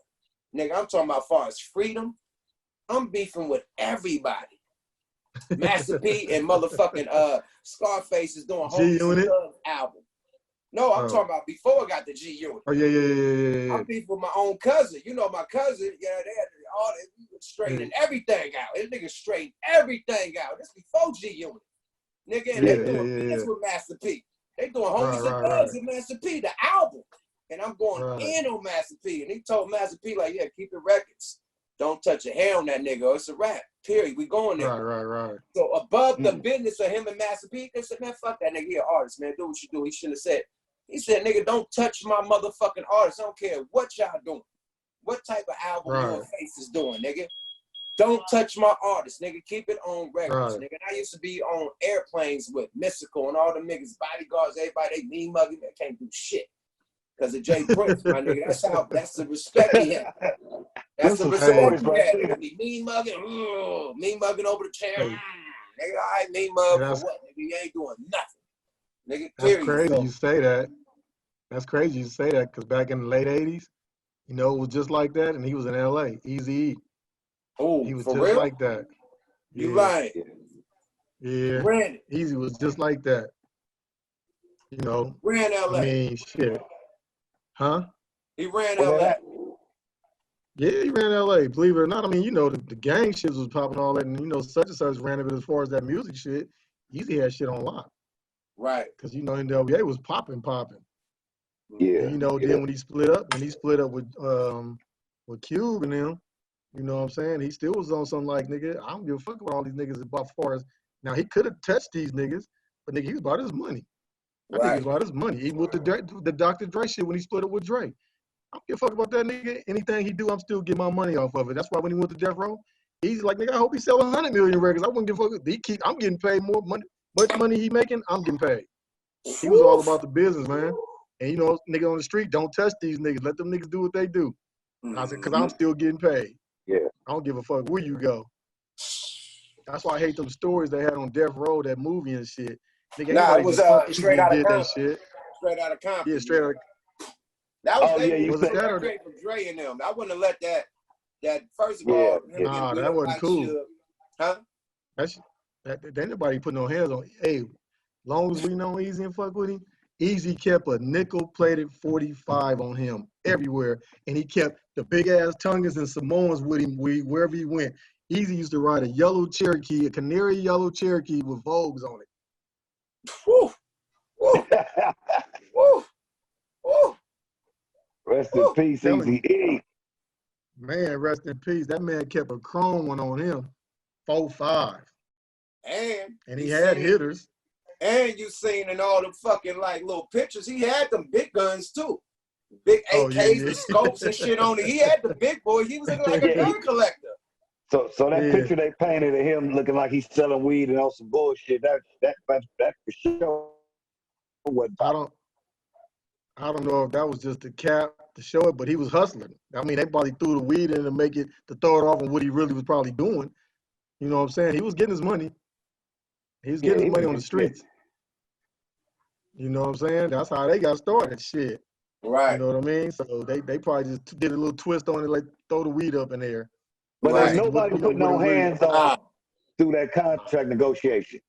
Nigga, I'm talking about as far as freedom, I'm beefing with everybody. Master P and motherfucking Scarface is doing Homies and G-Unit? Thugs album. No, I'm Oh. talking about before I got the G Unit. Oh, yeah. I'm beefing with my own cousin. You know my cousin, yeah, they had all that, we was straightening everything out. This nigga straightened everything out. This before G Unit. Nigga, and they doing beats with Master P. They doing Homies and Thugs with Master P, the album. And I'm going in on Master P. And he told Master P, like, yeah, keep the records. Don't touch a hair on that nigga, or it's a rap. Period. We going there. Right. So above the business of him and Master P, they said, man, fuck that nigga. He an artist, man. Do what you do. He shouldn't have said. He said, nigga, don't touch my motherfucking artist. I don't care what y'all doing. What type of album your face is doing, nigga. Don't touch my artist, nigga. Keep it on records, nigga. And I used to be on airplanes with Mystical and all the niggas, bodyguards, everybody, they mean mugging. They can't do shit. Because of Jay Prince, my nigga. That's the respect he had. That's the respect he had. Nigga be mean mugging over the chair. Nigga, all right, mean mug for what? Nigga, you ain't doing nothing. Nigga, period. That's crazy you say that. That's crazy you say that, because back in the late 80s, you know, it was just like that, and he was in L.A., Eazy-E. Oh, he was for just real? like that. You lying. Yeah. Eazy was just like that. You know? Ran L.A. I mean, shit. Huh? He ran L.A. Yeah, he ran L.A., believe it or not. I mean, you know, the gang shit was popping all that, and, you know, such and such ran it, but as far as that music shit, Eazy had shit on lock. Right. Because, you know, NWA was popping. Yeah. And, you know, then when he split up with Cube and them, you know what I'm saying? He still was on something like, nigga, I don't give a fuck what all these niggas about as far as, now he could have touched these niggas, but nigga, he was about his money. I think he was about his money. Even with the Dr. Dre shit when he split up with Dre. I don't give a fuck about that nigga. Anything he do, I'm still getting my money off of it. That's why when he went to Death Row, he's like, nigga, I hope he sell 100 million records. I wouldn't give a fuck. I'm getting paid more money. Much money he making, I'm getting paid. He was all about the business, man. And you know, nigga on the street, don't touch these niggas. Let them niggas do what they do. I said, because I'm still getting paid. Yeah. I don't give a fuck where you go. That's why I hate them stories they had on Death Row, that movie and shit. Nigga, nah, it was straight out of Compton. Shit. Straight out of Compton. Yeah, straight out of That was was it that or from Dre and them. I wouldn't have let that first of all. Nah, that wasn't cool. Huh? Ain't nobody put no hands on. Hey, long as we know Eazy and fuck with him, Eazy kept a nickel-plated 45 on him everywhere, and he kept the big-ass Tongans and Samoans with him wherever he went. Eazy used to ride a yellow Cherokee, a canary yellow Cherokee with Vogues on it. Woo! Woo! Woo! Woo! Rest in peace, Eazy-E. Man, rest in peace. That man kept a chrome one on him, 4.5. And he had hitters. And you seen in all the fucking like little pictures, he had them big guns too. Big AKs and scopes and shit on it. He had the big boy. He was looking like a gun collector. So that picture they painted of him looking like he's selling weed and all some bullshit, that for sure wasn't. I don't know if that was just a cap to show it, but he was hustling. I mean, they probably threw the weed in to throw it off on what he really was probably doing. You know what I'm saying? He was getting his money. He was getting his money on the streets. You know what I'm saying? That's how they got started, shit. Right. You know what I mean? So they probably just did a little twist on it, like throw the weed up in there. But ain't nobody put no hands on through that contract negotiation.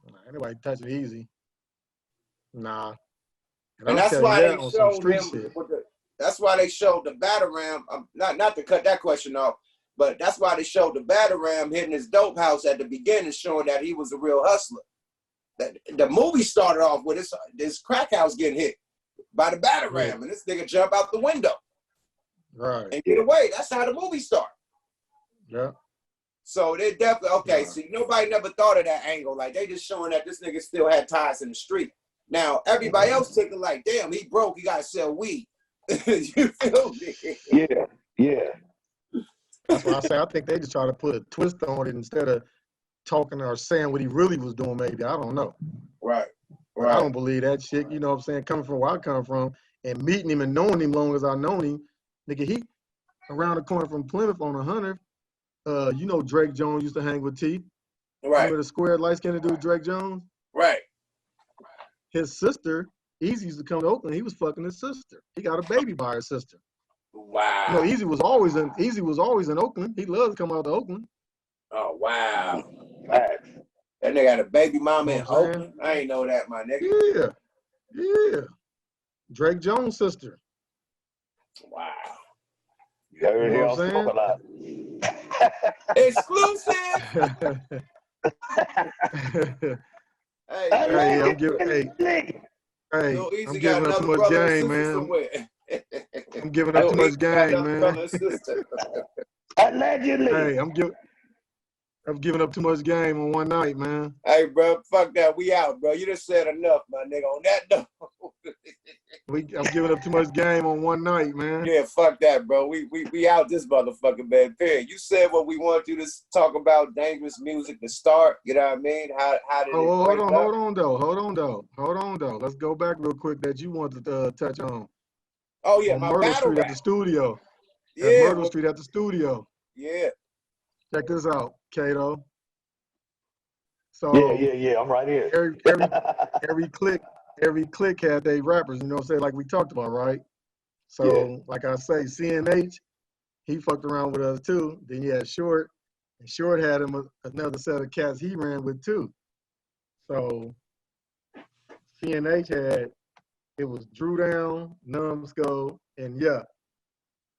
Ain't nobody touching Eazy. Nah. And that's why they showed him. That's why they showed the batter ram. Not to cut that question off, but that's why they showed the batter ram hitting his dope house at the beginning, showing that he was a real hustler. The movie started off with this crack house getting hit by the batter ram, and this nigga jump out the window, right, and get away. That's how the movie started. Yeah. So they definitely So nobody never thought of that angle. Like they just showing that this nigga still had ties in the street. Now everybody else took it like, damn, he broke. He got to sell weed. You feel me? Yeah. That's why I say I think they just try to put a twist on it instead of talking or saying what he really was doing. Maybe I don't know. Right. I don't believe that shit. You know what I'm saying? Coming from where I come from and meeting him and knowing him long as I known him, nigga, he around the corner from Plymouth on 100. You know Drake Jones used to hang with T. Right. Remember the square light-skinned dude Drake Jones? Right. His sister, Eazy, used to come to Oakland. He was fucking his sister. He got a baby by his sister. Wow. You know, Easy was always in Oakland. He loves to come out to Oakland. Oh wow. Facts. That nigga had a baby mama You in know what I'm saying? Oakland. I ain't know that, my nigga. Yeah. Drake Jones' sister. Wow. You heard You it know on what Smoke a Lot. Exclusive. Hey, Hey, I'm giving Lil Easy got up too another much brother and game, sister man. somewhere. I'm giving up too Lil much Easy got game, another man. brother and sister. Allegedly. Hey, I'm giving up too much game on one night, man. Hey, bro, fuck that. We out, bro. You just said enough, my nigga. On that note. I'm giving up too much game on one night, man. Yeah, fuck that, bro. We out this motherfucking bad period. You said what we want you to talk about, dangerous music to start. You know what I mean? How did it break up? Hold on though. Let's go back real quick that you wanted to touch on. Oh yeah, On my Myrtle battle Street rap. at the studio. Yeah, At Myrtle Street at the studio. yeah. Check this out, Kato. So Yeah. I'm right here. every click had their rappers, you know what I'm saying, like we talked about, right? So Yeah. like I say, CNH, he fucked around with us too. Then you had Short, and Short had him another set of cats he ran with too. So CNH it was Drew Down, Numbskull, and Yuck.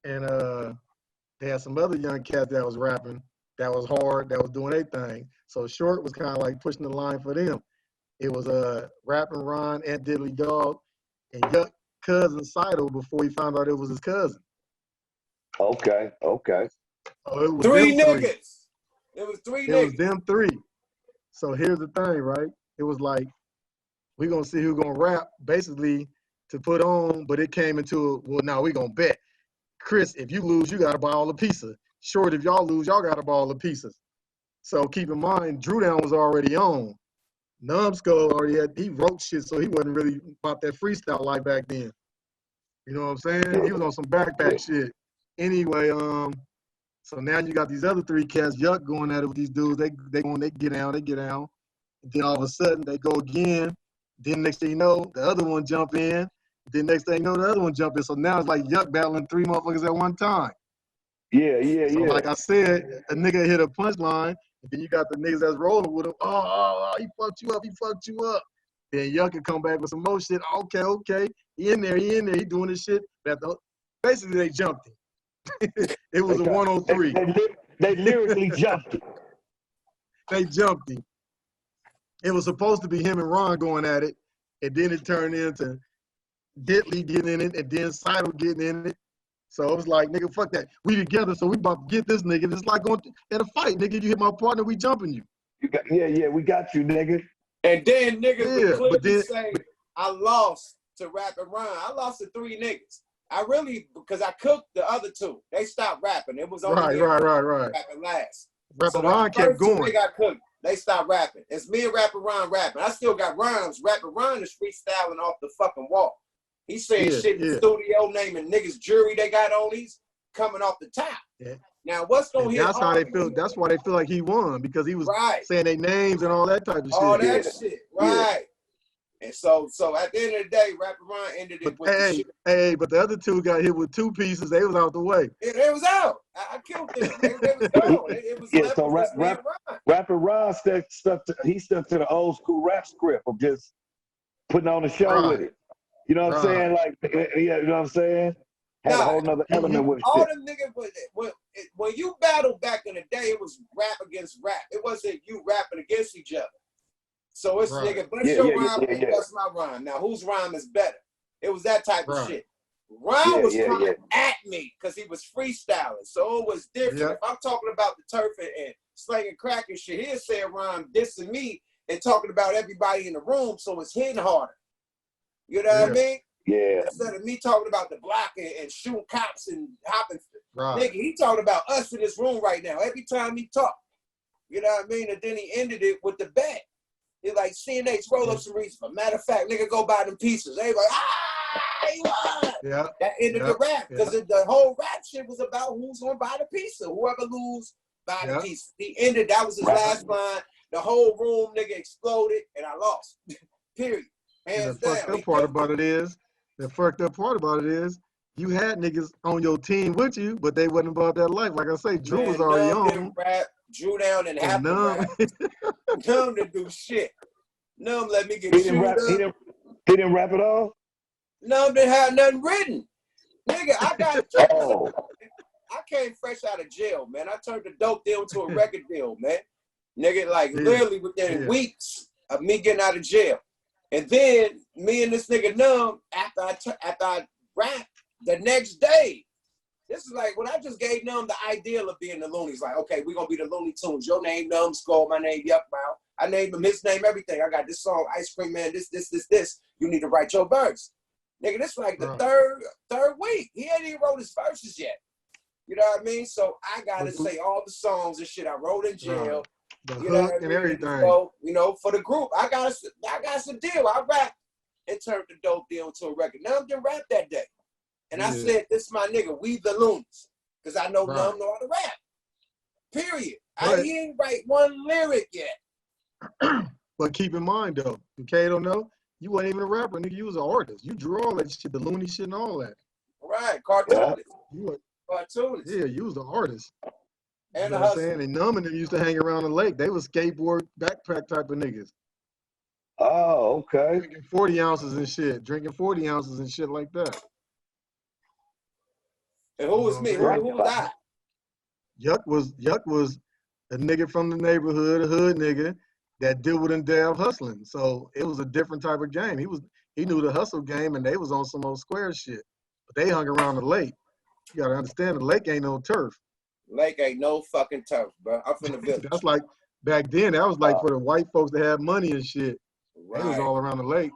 And they had some other young cats that was rapping, that was hard, that was doing their thing. So Short was kind of like pushing the line for them. It was Rapping Ron and Diddley Dog and Yuck cousin Seidel before he found out it was his cousin. Okay. So it was Three them three. niggas. It was three It niggas. was them three. So here's the thing, right? It was like, we're going to see who's going to rap, basically, to put on, but it came into, well, now we're going to bet. Chris, if you lose, you got to buy all the pieces. Short, if y'all lose, y'all got to buy all the pieces. So keep in mind, Drew Down was already on. Numbskull he wrote shit, so he wasn't really about that freestyle life back then. You know what I'm saying? He was on some backpack shit. Anyway, so now you got these other three cats, Yuck, going at it with these dudes. They get down. And then all of a sudden they go again. Then next thing you know, the other one jump in. Then next thing you know, the other one jump in. So now it's like Yuck battling three motherfuckers at one time. So like I said, a nigga hit a punchline, and then you got the niggas that's rolling with him. Oh, he fucked you up. Then Yuck can come back with some more shit. Okay. He in there, he doing this shit. Basically, they jumped him. It was a 103. They lyrically jumped it. They jumped him. It was supposed to be him and Ron going at it, and then it turned into Diddley getting in it, and then Seidel getting in it. So it was like, nigga, fuck that. We together, so we about to get this nigga. It's like going at a fight, nigga. You hit my partner, we jumping you. We got you, nigga. And then niggas would but clearly then say, I lost to Rapping Ron. I lost to three niggas. Because I cooked the other two. They stopped rapping. It was only right. rapping last. Rapping Ron kept going. They got cooked. They stopped rapping. It's me and Rapping Ron rapping. I still got rhymes. Rapping Ron is freestyling off the fucking wall. He's saying shit in the studio, naming niggas jury they got on. He's coming off the top. Yeah. Now what's gonna hit? That's how they feel. That's why they feel like he won, because he was saying their names and all that type of shit. All that shit, right? And so at the end of the day, Rapping Ron ended it with the shit. But the other two got hit with two pieces. They was out the way. It was out. I killed them. They was gone. It was left so with Ron. Rapping Ron stuck to the old school rap script of just putting on a show with it. You know what I'm saying? Like, you know what I'm saying? Had a whole nother element with all shit. them niggas, when you battled back in the day, it was rap against rap. It wasn't you rapping against each other. So it's nigga, bust your rhyme and bust my rhyme. Now, whose rhyme is better? It was that type of shit. Ron was coming at me because he was freestyling. So it was different. If I'm talking about the turf and slanging crack and shit, he'll say a rhyme dissing me and talking about everybody in the room, so it's hitting harder. You know what I mean? Yeah. Instead of me talking about the block and shooting cops and hopping, right. Nigga, he talking about us in this room right now. Every time he talk, you know what I mean? And then he ended it with the bet. He's like, CNH, roll up some reasons. But matter of fact, nigga, go buy them pieces. They like, he won. Yeah. That ended the rap because the whole rap shit was about who's gonna buy the pizza. Whoever lose, buy the pizza. He ended. That was his last line. The whole room, nigga, exploded, and I lost. Period. Hands down. The fucked up part about it is, you had niggas on your team with you, but they wasn't about that life. Like I say, Drew was already Numb didn't on. rap. Drew down didn't have And to Numb, rap. Numb didn't do shit. Numb let me get He didn't chewed rap. up. He didn't rap at all. Numb didn't have nothing written. Nigga, Oh, I came fresh out of jail, man. I turned the dope deal into a record deal, man. Nigga, like Yeah. literally within Yeah. weeks of me getting out of jail. And then me and this nigga Numb, after I rapped the next day, this is like when I just gave Numb the ideal of being the Loonies. Like, okay, we're gonna be the Looney Tunes. Your name Numb Skull, my name Yuck Mouth. I named him his name, everything. I got this song, Ice Cream Man, this. You need to write your verse. Nigga, this is like the third week. He ain't even wrote his verses yet. You know what I mean? So I gotta say all the songs and shit I wrote in jail. The You know hook what I and mean? everything. So, you know, for the group, I got some deal. I rapped and turned the dope deal into a record. Numb didn't rap that day. And I said, this is my nigga, we the Loonies. Because I know Numb know how to rap. Period. He ain't write one lyric yet. But keep in mind though, Kato know, you wasn't even a rapper, nigga. You was an artist. You drew all that shit, the Looney shit and all that. Right, cartoonist. Cartoonist. Yeah, you was the artist. And you know what I'm saying? And Numb and them used to hang around the lake. They was skateboard backpack type of niggas. Oh, okay. Drinking 40 ounces and shit. Drinking 40 ounces and shit like that. And who was me? Who was I? Yuck was a nigga from the neighborhood, a hood nigga that dibbled and dabbed hustling. So it was a different type of game. He knew the hustle game and they was on some old square shit. But they hung around the lake. You gotta understand the lake ain't no turf. Lake ain't no fucking turf, bro. I'm from the village. That's like back then, that was like for the white folks that had money and shit. Right. They was all around the lake.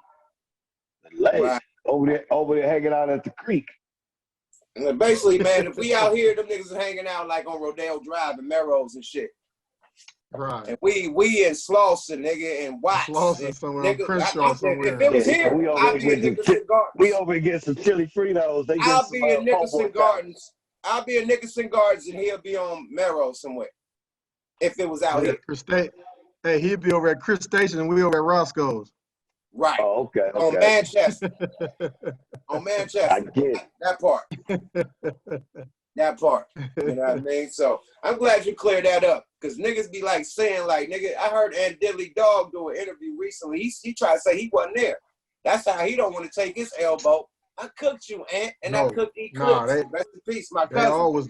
The lake. Right. Over there hanging out at the creek. And basically, man, if we out here, them niggas are hanging out like on Rodeo Drive and Melrose and shit. Right. And we in Slauson, nigga, and Watts. Slauson somewhere, on Crenshaw somewhere. If it was here, I'll be in Nicholson Gardens. We over here get some chili Fritos. I'll be in Nicholson Gardens. I'll be in Nicholson Gardens and he'll be on Melrose somewhere. If it was out here. Hey, he'd be over at Chris Station and we over at Roscoe's. Right. Oh, okay. On Manchester. On Manchester. I get it. That part. That part. You know what I mean? So I'm glad you cleared that up. Because niggas be like saying, like, nigga, I heard Ant Diddley Dog do an interview recently. He tried to say he wasn't there. That's how he don't want to take his elbow. I cooked you, Ant, and I cooked Eclipse. Rest in peace, my cousin. They all was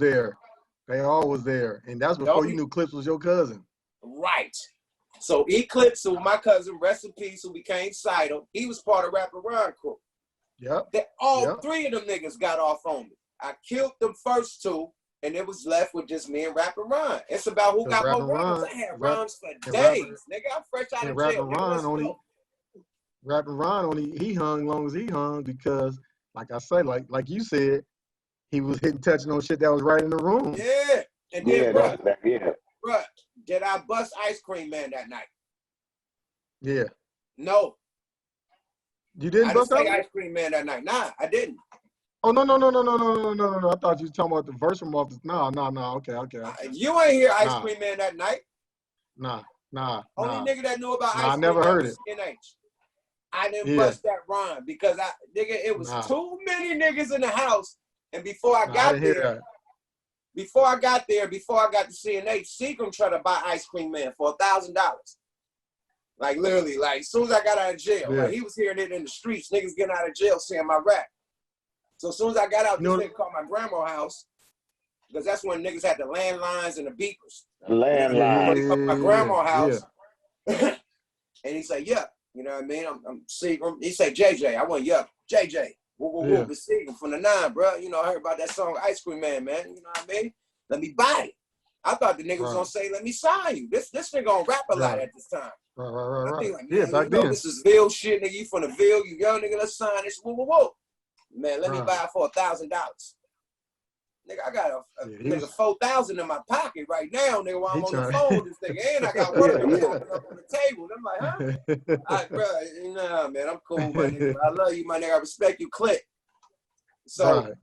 there. And that's before you knew Clips was your cousin. Right. So Eclipse, who my cousin, rest in peace, who became Sidle, he was part of Rapper Ron crew. Yep. Three of them niggas got off on me. I killed them first two, and it was left with just me and Rapper Ron. It's about who got more rhymes. I had rhymes for days. Nigga, I'm fresh out of jail. Rapper Ron only he hung long as he hung because, like I say, like you said, he was touching on shit that was right in the room. Yeah. And then, bruh, did I bust Ice Cream Man that night? Yeah. No. You didn't bust Ice Cream Man that night. Nah, I didn't. Oh no. I thought you were talking about the verse from off the no. Okay. You ain't hear Ice Cream Man that night. Nah. Only nigga that knew about Ice Cream I never heard it. NH. I didn't bust that rhyme because it was too many niggas in the house. And before I got to CNH, Seagram tried to buy Ice Cream Man for $1,000. Like literally, like as soon as I got out of jail, like he was hearing it in the streets, niggas getting out of jail seeing my rap. So as soon as I got out, this nigga called my grandma's house, because that's when niggas had the landlines and the beepers. Landline. My grandma's house. And he said, yeah, you know what I mean? I'm Seagram. He said, JJ, I want yuck. JJ. Woo, the Seagram from the 9, bro. You know, I heard about that song Ice Cream Man, man. You know what I mean? Let me buy it. I thought the nigga was gonna say, let me sign you. This nigga gonna rap a lot at this time. Right. I think like, man, back then. This is Ville shit, nigga. You from the Ville, you young nigga, let's sign this. Woo. Man, let me buy it for $1,000. Nigga, I got a nigga 4,000 in my pocket right now, nigga, while I'm on the phone with this nigga. And I got work up on the table. And I'm like, huh? All right, bro, nah, man, I'm cool, my nigga. I love you, my nigga. I respect you, click. So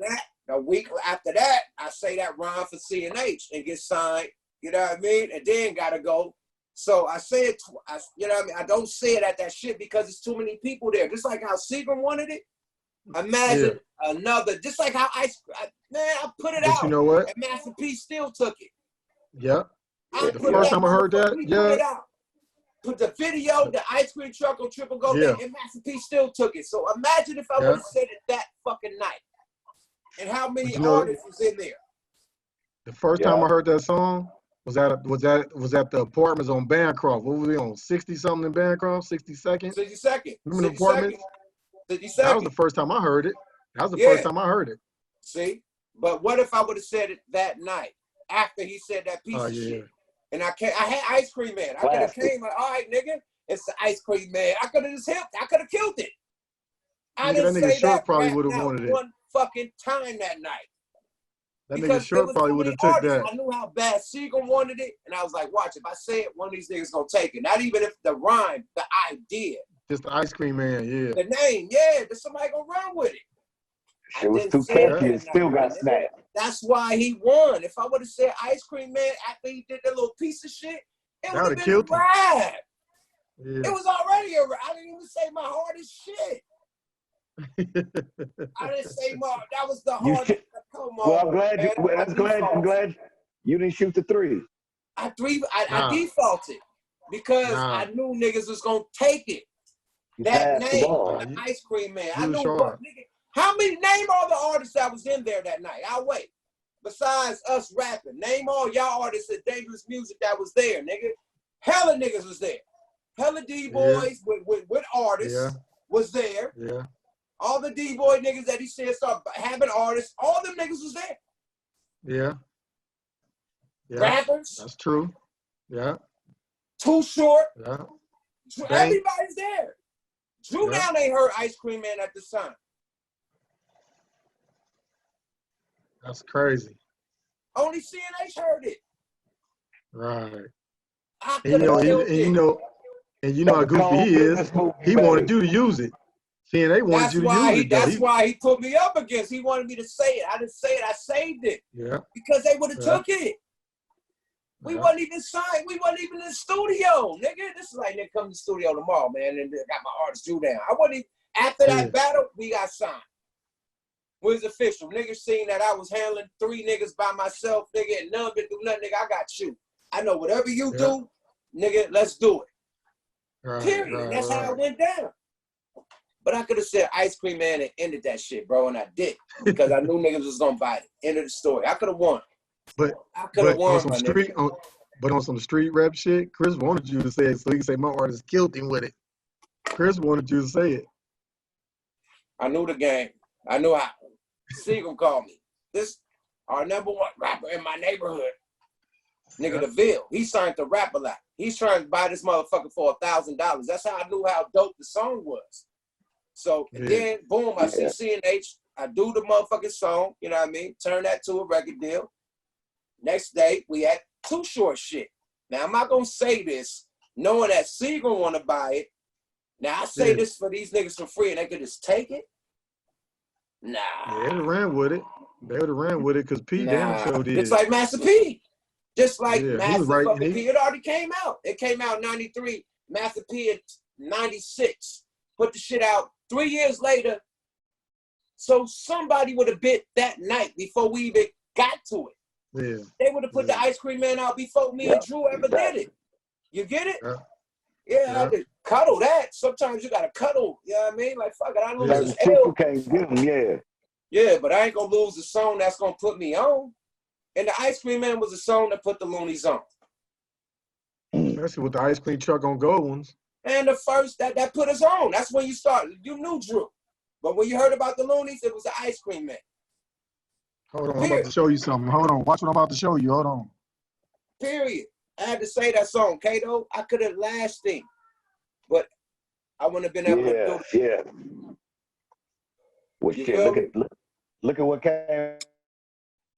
a week after that, I say that rhyme for CNH and get signed, you know what I mean? And then gotta go. So I say it, you know what I mean? I don't say it at that shit because it's too many people there. Just like how Seagram wanted it. Imagine another, just like how I put it But out. you know what? And Master P still took it. Yeah. I The put first time I heard that, put yeah. it out. Put the video, the ice cream truck on Triple Gold, Yeah. and Master P still took it. So imagine if I would have said it that fucking night. And how many artists was in there? The first time I heard that song was at the apartments on Bancroft. What was we on? 60 something in Bancroft? 62nd? 62nd. Remember the apartments? 62nd. That was the first time I heard it. That was the first time I heard it. See? But what if I would have said it that night after he said that piece of shit? And I had Ice Cream Man. I could have came like, all right, nigga, it's the Ice Cream Man. I could have just helped. I could have killed it. I didn't say that probably would have wanted it. One fucking time that night. That nigga Short probably would have took that. I knew how bad Seagull wanted it, and I was like, watch, if I say it, one of these niggas gonna take it. Not even if the rhyme, the idea. Just the Ice Cream Man, yeah. The name, yeah, there's somebody gonna run with it. It was too catchy and still got snapped. That's why he won. If I would have said Ice Cream Man after he did that little piece of shit, it would have been a rap. Yeah. It was already a rap. I didn't even say my hardest shit. I didn't say that was the hardest. Come on. Well, I'm glad you didn't shoot the three. I defaulted because I knew niggas was gonna take it. That name, the Ice Cream Man. I knew what nigga. How many name all the artists that was in there that night? I'll wait. Besides us rapping, name all y'all artists of Dangerous Music that was there, nigga. Hella niggas was there. Hella D-boys with artists was there. Yeah. All the D-boy niggas that he said start having artists, all them niggas was there. Yeah. Rappers. That's true. Yeah. Too Short. Yeah. Everybody's there. Drew Down ain't heard Ice Cream Man at the time. That's crazy. Only CNH heard it. Right. And you know how goofy he is. He wanted you to use it. CNA wanted you to use it. That's why he put me up against. He wanted me to say it. I didn't say it. I saved it. Yeah. Because they would have took it. We wasn't even signed. We wasn't even in the studio, nigga. This is like nigga come to the studio tomorrow, man, and got my artist Drew Down. I wasn't even, after that battle, we got signed. Was official. Niggas seen that I was handling 3 niggas by myself, nigga, and none been do nothing, nigga. I got you. I know whatever you do, nigga, let's do it. Period. That's how it went down. But I could have said Ice Cream Man and ended that shit, bro, and I did. Because I knew niggas was gonna buy it. End of the story. I could have won. But I could have won. On some street rap shit, Chris wanted you to say it so he can say my artist killed him with it. Chris wanted you to say it. I knew the game. I knew how. Seagull called me. This our number 1 rapper in my neighborhood. Nigga DeVille. He signed to rap a lot. He's trying to buy this motherfucker for $1,000. That's how I knew how dope the song was. So then, boom, I see CNH. I do the motherfucking song, you know what I mean? Turn that to a record deal. Next day, we had Too Short shit. Now, I'm not going to say this knowing that Seagull want to buy it. Now, I say this for these niggas for free and they could just take it. Nah. Yeah, they would have ran with it. They would have ran with it because P damn show did. It's like Master P. Just like Master fucking P. It already came out. It came out in 93. Master P in 96. Put the shit out 3 years later. So somebody would have bit that night before we even got to it. Yeah. They would have put the Ice Cream Man out before me and Drew ever did it. You get it? Yeah, I had to cuddle that. Sometimes you gotta cuddle. You know what I mean? Like, fuck it, I lose this L. Can't get them, Yeah, but I ain't gonna lose a song that's gonna put me on. And the Ice Cream Man was a song that put the Loonies on. Especially with the ice cream truck on gold ones. And the first that put us on. That's when you started. You knew Drew. But when you heard about the Loonies, it was the Ice Cream Man. Hold on, I'm about to show you something. Hold on, watch what I'm about to show you. Hold on. Period. I had to say that song, Kato. I could have lasted, but I wouldn't have been able to do it. Yeah. Well, shit, look at what came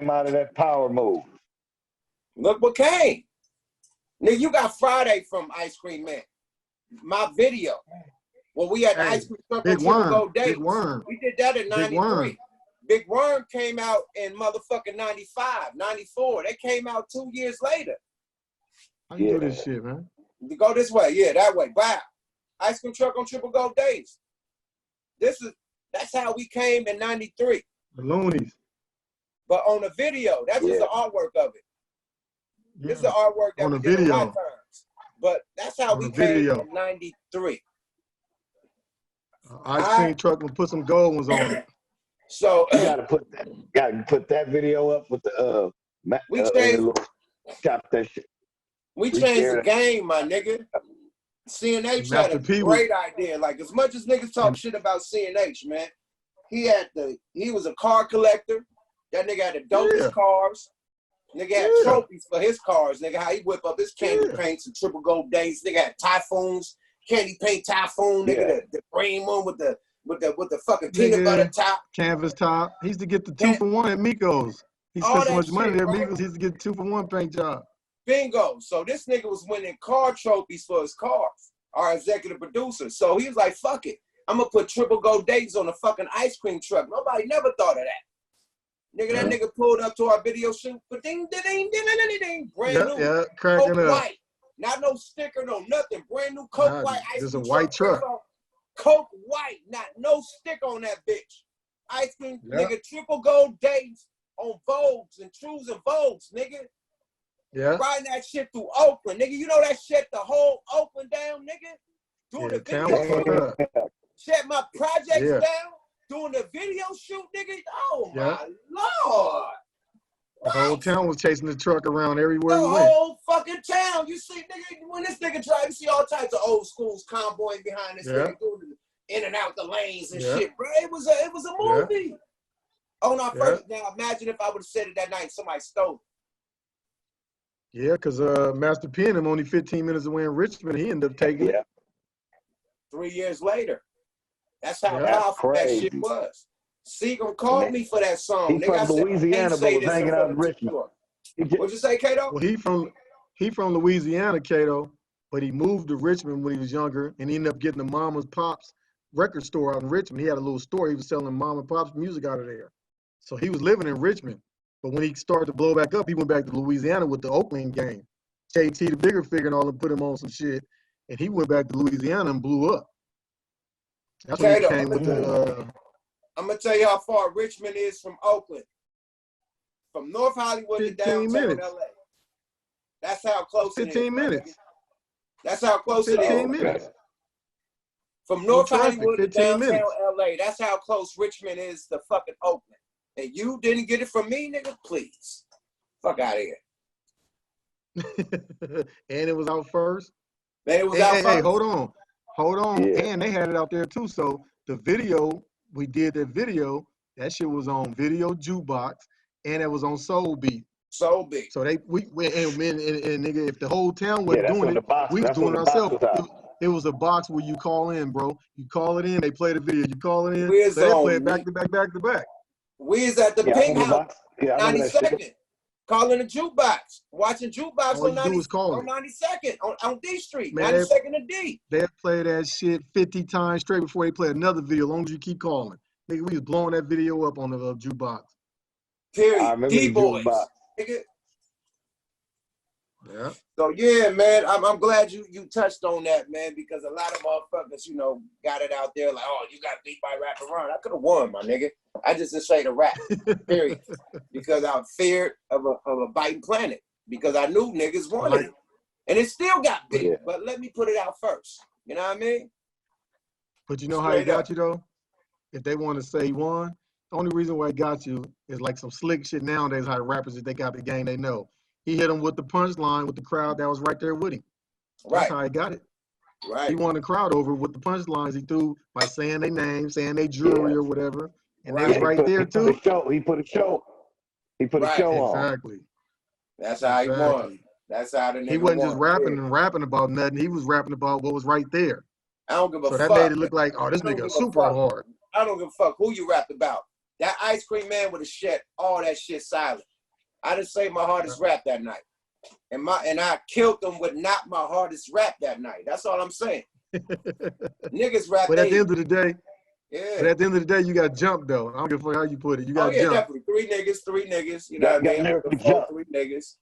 out of that power move. Look what came. Nigga, you got Friday from Ice Cream Man. My video. Well, we had the Ice Cream Truck on Triple Gold Days. We did that in 93. Big Worm came out in motherfucking 95, 94. They came out 2 years later. How you do this shit, man? You go this way. Yeah, that way. Wow. Ice Cream Truck on Triple Gold Days. This is That's how we came in 93. The Loonies. But on the video, that's just the artwork of it. This is the artwork that On we the did on video. Hot Times. But that's how On we the came video. in 93. Ice cream truck and put some gold ones on it. So You gotta put that video up with the we changed chop that shit. we changed the game, my nigga. CNH had Master a P great idea. Like, as much as niggas talk shit about CNH, man, he was a car collector. That nigga had the dopest cars. Nigga had trophies for his cars. Nigga, how he whip up his candy paints and triple gold days. Nigga had Typhoons, candy paint Typhoon. Nigga, the green one with the fucking peanut butter top, canvas top. He used to get the 2-for-1 at Miko's. He spent so much money there at Miko's. He used to get 2-for-1 paint job. Bingo. So this nigga was winning car trophies for his cars, our executive producer. So he was like, fuck it. I'm going to put triple gold dates on a fucking ice cream truck. Nobody never thought of that. Nigga, that nigga pulled up to our video shoot. But ding, ding, ding, ding, ding, ding, brand new. Yeah, cracking Coke up. white. Not no sticker, no nothing. Brand new Coke white ice cream. Just a white truck. Coke white. Not no sticker on that bitch. Ice cream, nigga, triple gold dates on Vogues and Trues and Vogues, nigga. Yeah. Riding that shit through Oakland, nigga. You know that shit, the whole Oakland down, nigga? Doing the video. Shut my projects down. Doing the video shoot, nigga. Oh, my Lord. The whole town was chasing the truck around everywhere the we went. The whole fucking town. You see, nigga, when this nigga drive, you see all types of old schools convoying behind this nigga doing in and out the lanes and shit, bro. It was a movie. On our first, now imagine if I would have said it that night and somebody stole it. Yeah, because Master P and him only 15 minutes away in Richmond. He ended up taking it. 3 years later. That's how powerful that shit was. Seagram called me for that song. He's from Louisiana, but was hanging out in Richmond. What'd you say, Kato? Well, he from Louisiana, Kato, but he moved to Richmond when he was younger, and he ended up getting a Mama's Pops record store out in Richmond. He had a little store. He was selling Mom and Pop's music out of there. So he was living in Richmond. But when he started to blow back up, he went back to Louisiana with the Oakland gang. JT, the bigger figure, and all them put him on some shit. And he went back to Louisiana and blew up. That's when he came with the... I'm going to tell you how far Richmond is from Oakland. From North Hollywood to downtown LA. That's how close it is. 15 minutes. That's how close it is. 15 minutes. From North Hollywood to downtown LA. That's how close Richmond is to fucking Oakland. And you didn't get it from me, nigga? Please. Fuck out of here. And it was out first. Man, it was out first. Hey, hold on. Yeah. And they had it out there too. So the video, we did that video. That shit was on Video Jukebox, and it was on Soul Beat. Soul Beat. So we nigga, if the whole town wasn't doing it, we was doing it ourselves. It was a box where you call in, bro. You call it in, they play the video. You call it in, so they play it back to back, back to back. We is at the Pink House, 92nd, calling the jukebox, watching jukebox on 92nd, on D Street, man, 92nd and D. They play that shit 50 times straight before they play another video, as long as you keep calling. Nigga, we was blowing that video up on the jukebox. Period. D-boys. Nigga. Yeah. So yeah, man, I'm glad you touched on that, man, because a lot of motherfuckers, you know, got it out there like, oh, you got beat by Rap and Run. I could have won, my nigga. I just didn't say the rap, period, because I'm feared of a biting planet, because I knew niggas wanted it, and it still got big. Yeah. But let me put it out first. You know what I mean? But you know how he got you though? If they want to say he won, the only reason why he got you is like some slick shit nowadays. How the rappers, if they got the game, they know. He hit him with the punchline with the crowd that was right there with him. That's how he got it. Right. He won the crowd over with the punchlines he threw by saying their name, saying their jewelry or whatever. And they was right there too. He put a show on. Exactly. That's how he won. That's how the nigga He wasn't just rapping and rapping about nothing. He was rapping about what was right there. I don't give a fuck. So that made it look like, oh, this nigga super hard. I don't give a fuck who you rapped about. That Ice Cream Man would have shut all that shit silent. I didn't say my hardest rap that night. And I killed them with not my hardest rap that night. That's all I'm saying. Niggas rap. But at the end of the day, but at the end of the day, you got jumped though. I don't give a fuck how you put it. You got jumped. Definitely. Three niggas. You know what I mean? 3 niggas.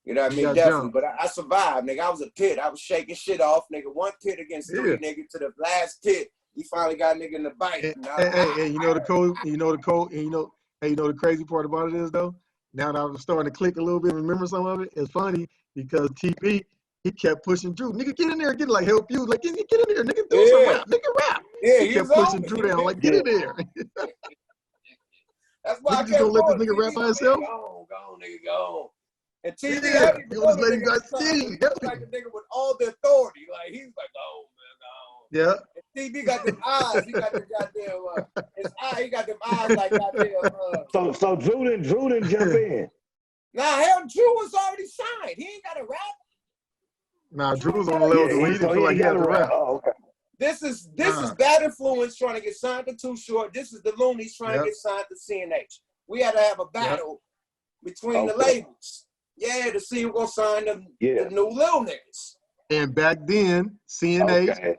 You know what I mean? Definitely. Jumped. But I survived, nigga. I was a pit. I was shaking shit off, nigga. One pit against 3 niggas to the last pit. he finally got a nigga in the bike. And you know the code, and you know the code, and you know the crazy part about it is though. Now that I'm starting to click a little bit, remember some of it. It's funny because TP he kept pushing Drew. Nigga, get in there, get like help you, like get in there, nigga, do some rap, nigga, rap. Yeah, He kept pushing Drew down, like get in there. That's why I Nigga just kept gonna let this going. nigga rap by himself. Go on, nigga, go on. And TV, Yeah, I didn't you know just the let him nigga go was sing. he was like a nigga with all the authority. Like he's like, oh man, go on. Yeah. And TV got them eyes. He got the goddamn his eye. He got them eyes like goddamn. So Drew didn't jump in. Nah, hell, Drew was already signed. He ain't got to rap. Nah, Drew was on the level where he didn't feel like he had to rap. Oh, okay. This is Bad Influence trying to get signed to Too Short. This is the Loonies trying to get signed to CNH. We had to have a battle between the labels. Yeah, to see who gonna sign the new Lil niggas. And back then, CNH,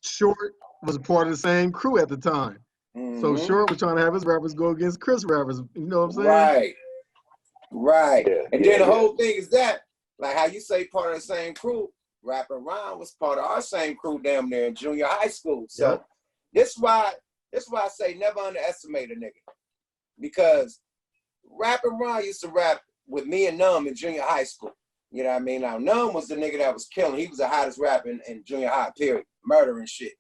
Short was a part of the same crew at the time. So Short was trying to have his rappers go against Chris rappers. You know what I'm saying? Right. And then the whole thing is that, like how you say part of the same crew, Rapper Ron was part of our same crew damn near in junior high school. So this why I say never underestimate a nigga. Because Rapper Ron used to rap with me and Numb in junior high school. You know what I mean? Now Numb was the nigga that was killing. He was the hottest rapper in junior high, period. Murder and shit.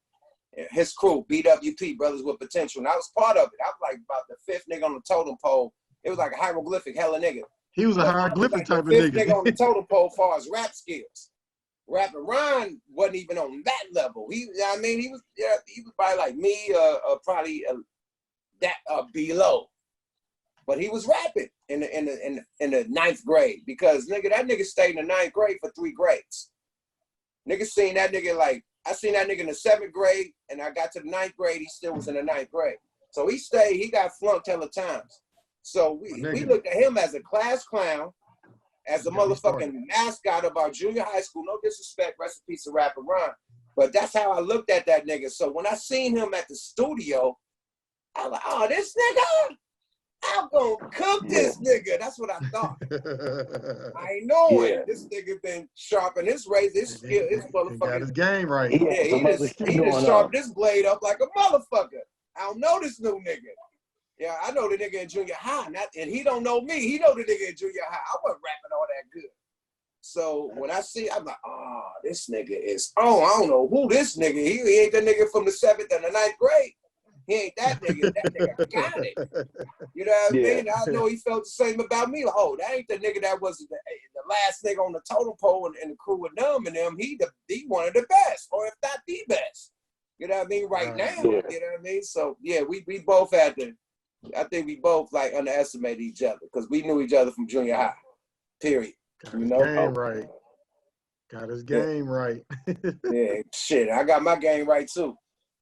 His crew, BWP, Brothers with Potential. And I was part of it. I was like about the fifth nigga on the totem pole. It was like a hieroglyphic hella nigga. He was a hieroglyphic like type of fifth nigga. nigga on the totem pole as far as rap skills. Rapper Ron wasn't even on that level. He was probably like me, probably below. But he was rapping in the ninth grade because that nigga stayed in the ninth grade for 3 grades. Nigga seen that nigga I seen that nigga in the 7th grade and I got to the 9th grade, he still was in the 9th grade. So he got flunked hella times. So we looked at him as a class clown, as a motherfucking mascot of our junior high school. No disrespect, rest in peace to Rapper Ron. But that's how I looked at that nigga. So when I seen him at the studio, I was like, oh, this nigga? I'm gonna cook this nigga. That's what I thought. I know it. This nigga been sharpening his razor, his skill, his motherfucking. Got his game right. Yeah, he just sharpened this blade up like a motherfucker. I don't know this new nigga. Yeah, I know the nigga in junior high, and he don't know me. He know the nigga in junior high. I wasn't rapping all that good. So when I see, I'm like, oh, this nigga is, I don't know who this nigga. He ain't the nigga from the 7th and the 9th grade. He ain't that nigga. That nigga got it. You know what I mean? I know he felt the same about me. Like, oh, that ain't the nigga that was the last nigga on the totem pole and the crew with Numb and them. He one of the best, or if not the best. You know what I mean? Right now. You know what I mean? So yeah, we both had to. I think we both underestimated each other because we knew each other from junior high. Period. Got his game right. Got his game right. Yeah, shit. I got my game right too.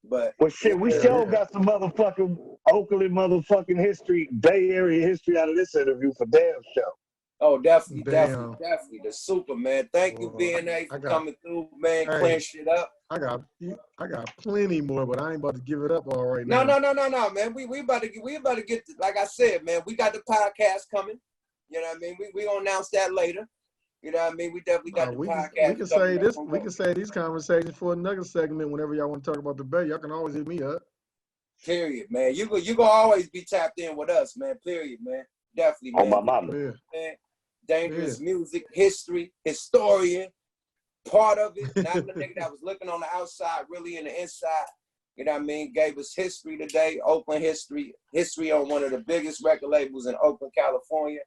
But shit, we sure got some motherfucking Oakland motherfucking history, Bay Area history out of this interview for damn show. Oh, definitely. The super, man. Thank you, BNA, for coming through, man, clearing shit up. I got plenty more, but I ain't about to give it up all right now. No, man. We about to get like I said, man, we got the podcast coming. You know what I mean? We gonna announce that later. You know what I mean? We definitely got the podcast. We can say this. We can say these conversations for another segment. Whenever y'all want to talk about the Bay, y'all can always hit me up. Period, man. You gonna always be tapped in with us, man. Period, man. Definitely, man. Oh, my mama. Man. Dangerous music, history, historian, part of it. Not the nigga that was looking on the outside, really in the inside. You know what I mean? Gave us history today, Oakland history on one of the biggest record labels in Oakland, California.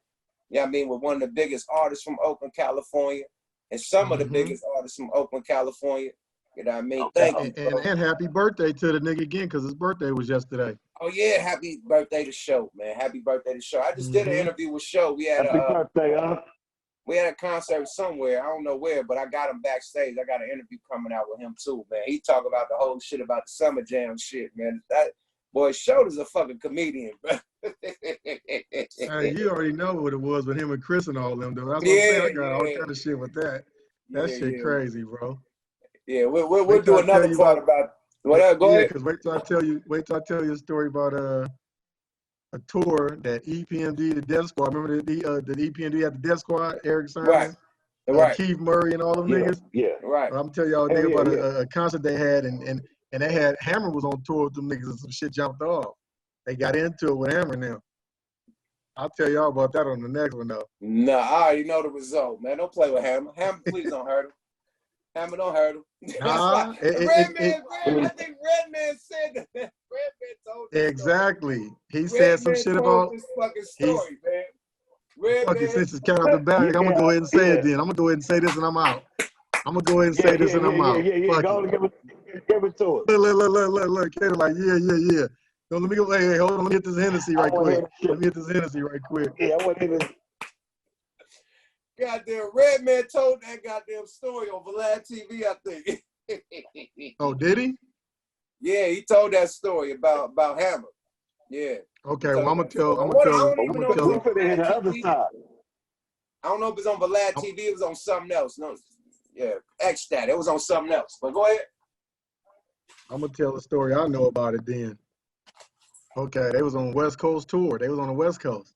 You know what I mean? With one of the biggest artists from Oakland, California, and some of the biggest artists from Oakland, California. You know what I mean? Thank you. And happy birthday to the nigga again, because his birthday was yesterday. Oh yeah, happy birthday to Show, man. Happy birthday to Show. I just did an interview with Show. We had happy birthday, huh? We had a concert somewhere. I don't know where, but I got him backstage. I got an interview coming out with him too, man. He talk about the whole shit about the Summer Jam shit, man. That boy Show is a fucking comedian, bro. Hey, you already know what it was with him and Chris and all them, though. That's what I'm saying. I got all kind of shit with that. That shit crazy, bro. Yeah, we'll do another part about whatever. Go ahead. Because wait till I tell you a story about a tour that EPMD, the Death Squad. Remember the EPMD had the Death Squad, Eric Simon, right. Keith Murray, and all them niggas. Yeah, right. I'm telling y'all about a concert they had, and And they had Hammer was on tour with them niggas and some shit jumped off. They got into it with Hammer now. I'll tell y'all about that on the next one though. Nah, I already know the result, man. Don't play with Hammer. Hammer, please don't hurt him. Hammer, don't hurt him. Nah, I think Redman said that. Redman told this exactly. He story. said some Redman shit told about this fucking story, man. fucking Redman. since it's count out the bag. I'm gonna go ahead and say it then. I'm gonna go ahead and say this and I'm out. I'm gonna go ahead and say this and I'm out. Fuck Go it. on, give it to us. Look. Kato like, yeah. No, let me go. Hey, hold on. Let me hit this Hennessy right quick. Let me hit this Hennessy right quick. Yeah, I want to hear this. Goddamn, Redman told that goddamn story on Vlad TV, I think. Oh, did he? Yeah, he told that story about Hammer. Yeah. Okay, well, I'm gonna tell. I don't even know if it's on Vlad TV. I don't know if it's on Vlad TV. It was on something else. No, yeah, X that. It was on something else. But go ahead. I'm gonna tell the story I know about it then. Okay, they was on West Coast tour. They was on the West Coast.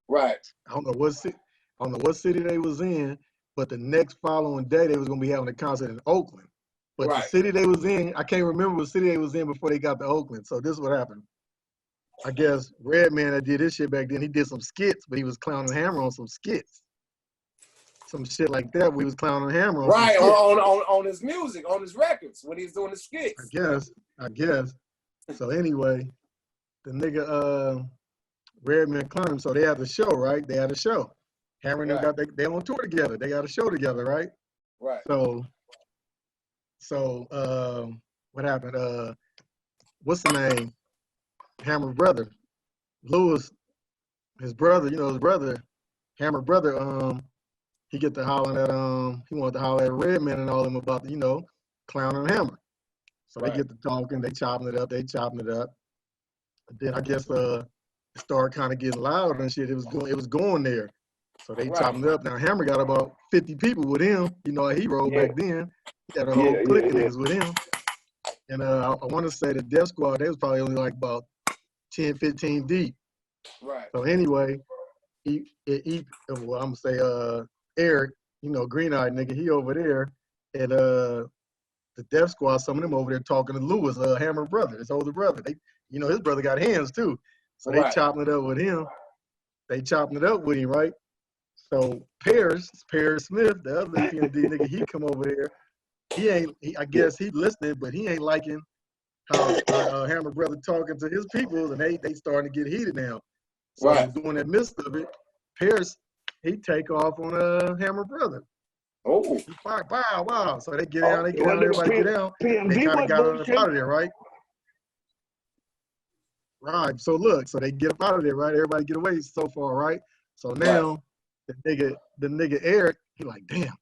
Right. I don't know what city they was in, but the next following day they was gonna be having a concert in Oakland. But the city they was in, I can't remember what city they was in before they got to Oakland. So this is what happened. I guess Redman that did this shit back then, he did some skits, but he was clowning Hammer on some skits. Some shit like that. We was clowning Hammer on right some on his music, on his records when he was doing the skits. I guess. So anyway, the nigga Redman clowned him. So they had the show, right? They had a show. Hammer and them they on tour together. They got a show together, right? Right. So what happened? What's the name? Hammer brother, Lewis, his brother, his brother, Hammer brother, he get to hollering at he wanted to holler at Redman and all them about clowning Hammer. So they get to talking, they chopping it up. And then I guess it started kind of getting loud and shit. It was going there. So they chopping it up. Now Hammer got about 50 people with him. You know, he rolled back then. He had a whole clique of niggas with him. And I want to say the Death Squad, they was probably only like about 10, 15 deep. Right. So anyway, I'm gonna say Eric, green-eyed nigga, he over there, and the Death Squad, some of them over there talking to Lewis, Hammer brother, his older brother. They, his brother got hands too. So they chopping it up with him. They chopping it up with him, right? So Paris Smith, the other PND nigga, he come over there. I guess he listening, but he ain't liking how Hammer brother talking to his people, and they starting to get heated now. So during that midst of it, Paris, he take off on Hammer brother. Oh. He fired, wow. So they get down, everybody get down. They kind of got up out of there, right? Right. So look, so they get up out of there, right? Everybody get away so far, right? So now the nigga Eric, he like, damn,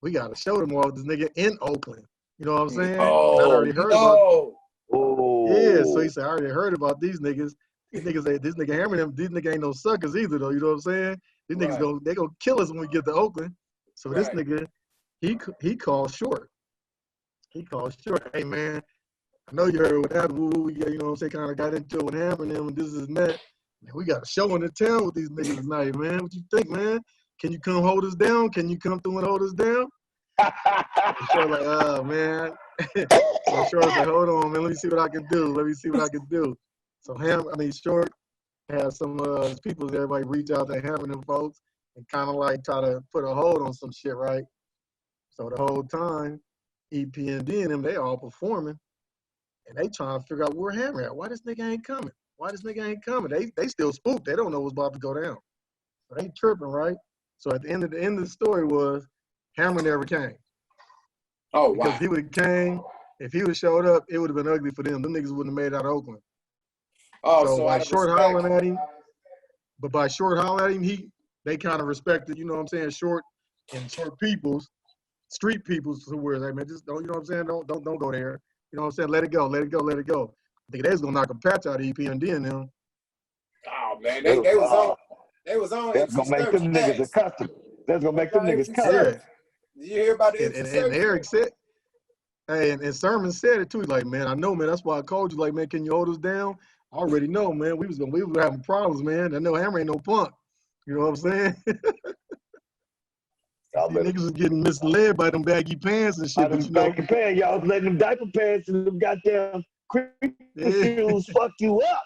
we gotta show them all this nigga in Oakland. You know what I'm saying? Oh, and I already heard about. Yeah, so he said, I already heard about these niggas. These niggas say this nigga Hammer them. These niggas ain't no suckers either, though. You know what I'm saying? These niggas they gonna kill us when we get to Oakland. So this nigga, he called Short. He called Short. Hey man, I know you heard what happened. We you know what I'm saying? Kind of got into it with Hammer and them. And this is that. Man, we got a show in the town with these niggas tonight, man. What you think, man? Can you come hold us down? Can you come through and hold us down? Short like, oh man. So Short's like, hold on, man. Let me see what I can do. So Short had some his people, everybody reach out to Hammer and them folks and kind of like try to put a hold on some shit, right? So the whole time, EPND and them, they all performing, and they trying to figure out where Hammer at. Why this nigga ain't coming? They still spooked. They don't know what's about to go down. So they tripping, right? So at the end of the story was Hammer never came. Oh, because wow. he would have came. If he would have showed up, it would have been ugly for them. Them niggas wouldn't have made it out of Oakland. Oh, so by Short hollering at him, they kind of respected, you know what I'm saying, Short and Short peoples, street peoples who were like, man, just don't, you know what I'm saying, don't go there. You know what I'm saying? Let it go. I think they was gonna knock a patch out of EPND and them. Oh man, they was on. That's gonna make them niggas a customer. That's gonna make them niggas customer. Did you hear about it? And Eric said, hey, and Sermon said it too. He's like, man, I know, man. That's why I called you. Like, man, can you hold us down? I already know, man. We were having problems, man. I know Hammer ain't no punk. You know what I'm saying? See, niggas was getting misled by them baggy pants and shit, but you know. Baggy pants, y'all was letting them diaper pants and them goddamn creeper Yeah. shoes fuck you up.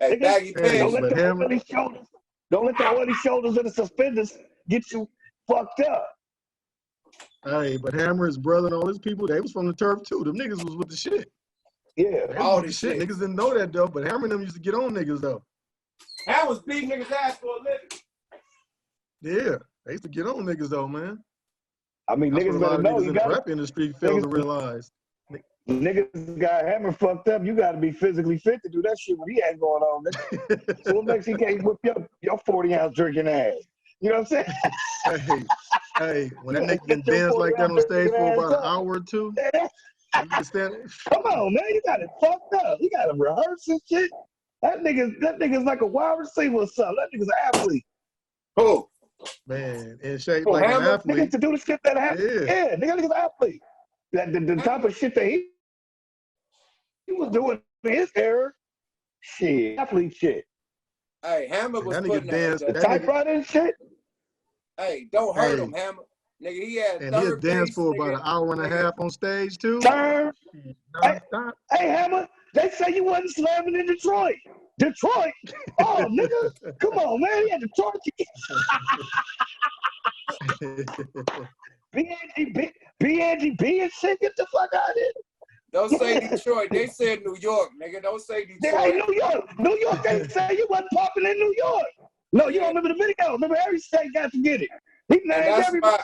Hey, Nigga, baggy Hey, don't pants. let but the Hammer, oily shoulders. Don't let the oily shoulders and the suspenders get you fucked up. hey, but Hammer, his brother, and all his people, they was from the turf too. Them niggas was with the shit. Yeah. They was All with the this shit. shit. Niggas didn't know that though, but Hammer and them used to get on niggas though. That was beating niggas ass for a living. Yeah, they used to get on niggas though, man. I mean, That's what niggas a lot better of know. niggas You in the got rap industry fail to niggas, realize. niggas got Hammer fucked up. You got to be physically fit to do that shit when he ain't going on. Nigga. So what makes he can't whip your 40-ounce drinking ass? You know what I'm saying? hey, when that You nigga can get your dance like that 40-ounce on stage drinking for ass about an up. hour or two, you can stand. Come on, man. You got it fucked up. You got to rehearse and shit. That nigga's like a wide receiver or something. That nigga's an athlete. Who? Man, in shape Who, like an Hammer? Niggas athlete. to do the shit that happened. Yeah. Yeah, nigga's an athlete. The type of shit that he was doing in his era, shit, athlete shit. Hey, Hammer And was that nigga putting dance. The That nigga, typewriter and shit. Hey, don't hurt hey, him, Hammer. Nigga, he had and he'll third dance base, for about nigga. an hour and a Nigga, half on stage too. Turn. Hey, Non-stop. hey, Hammer, they say you wasn't slamming in Detroit. Detroit? Oh, nigga, come on, man. He had Detroit. BNGB and shit. Get the fuck out of here. don't say Detroit. They said New York, nigga. Don't say Hey, Detroit. New York. New York, they say you wasn't popping in New York. No, you Yeah. don't remember the video. Remember, every state got to get it. He And named that's everybody.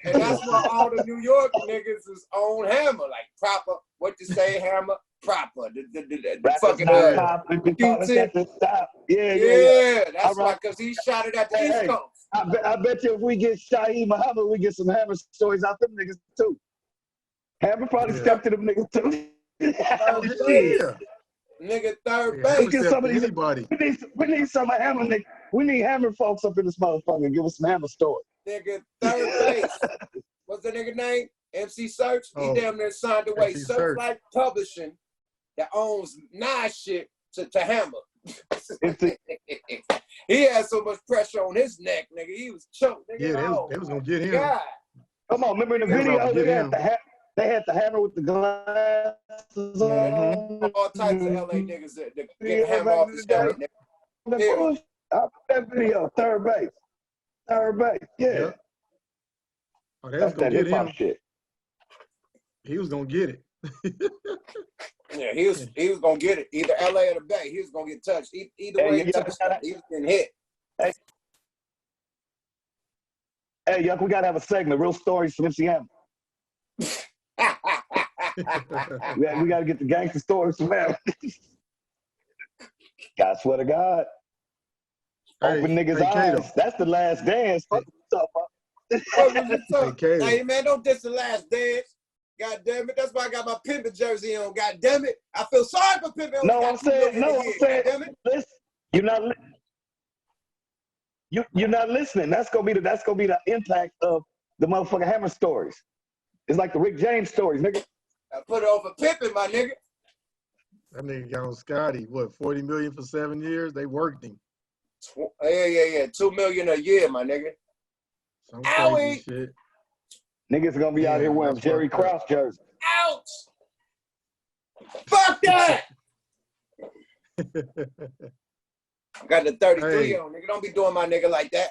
why all the New York niggas is on Hammer, like proper. What you say, Hammer? Proper. The Rappers fucking not popping because Q-tip. that's the stop. Yeah. Yeah, that's All why, right. because he shot it at the Hey, East hey, Coast. I bet you if we get Shaheed Muhammad, we get some Hammer stories out them niggas too. Hammer probably Yeah. stepped to them niggas too. Oh, hell Shit. yeah. Nigga, third Yeah, Hammer base. Get step some of to these. anybody. We need some of Hammer niggas. We need Hammer folks up in this motherfucker. Give us some Hammer stories. Nigga, third base. What's the nigga name? MC Search. He Oh, damn near signed away. MC Search. Searchlight Publishing that owns Nas shit to Hammer. He had so much pressure on his neck, nigga. He was choked, nigga. Yeah, Oh, they was gonna get him. God. Come on, remember in the They was about video to they get had him. they had the Hammer with the glasses Mm-hmm. on. All types of LA niggas that get Yeah, Hammer back off in his the day. joint, nigga. Period. I put that video, third base. Third base, yeah. Yep. Oh, they was That's gonna that get hip hop him. shit. He was gonna get it. Yeah, he was gonna get it. Either LA or the Bay. He was gonna get touched. Either Hey, way yeah, he touched him, he was getting hit. Hey, yuck, we gotta have a segment, real stories from MC Hammer. We gotta get the gangster stories from Hammer. I swear to God. Open niggas' hey, Kato. eyes. That's the last dance. Fuck what you What talking was you Hey, talking? Kato. Hey man, don't diss the last dance. God damn it. That's why I got my pimpin' jersey on. God damn it. I feel sorry for pimpin'. about. No, I'm saying, God damn it. listen, you're not listening. That's gonna be the impact of the motherfucking Hammer stories. It's like the Rick James stories, nigga. I put it over pimpin', my nigga. That nigga got on Scotty. What, 40 million for 7 years? They worked him. Yeah. 2 million a year, my nigga. Some Owie. crazy shit. Niggas are gonna be out here Damn, wearing that's Jerry fucked up. Krause jerseys. Ouch. Fuck that. Got the 33 Hey. on, nigga. Don't be doing my nigga like that.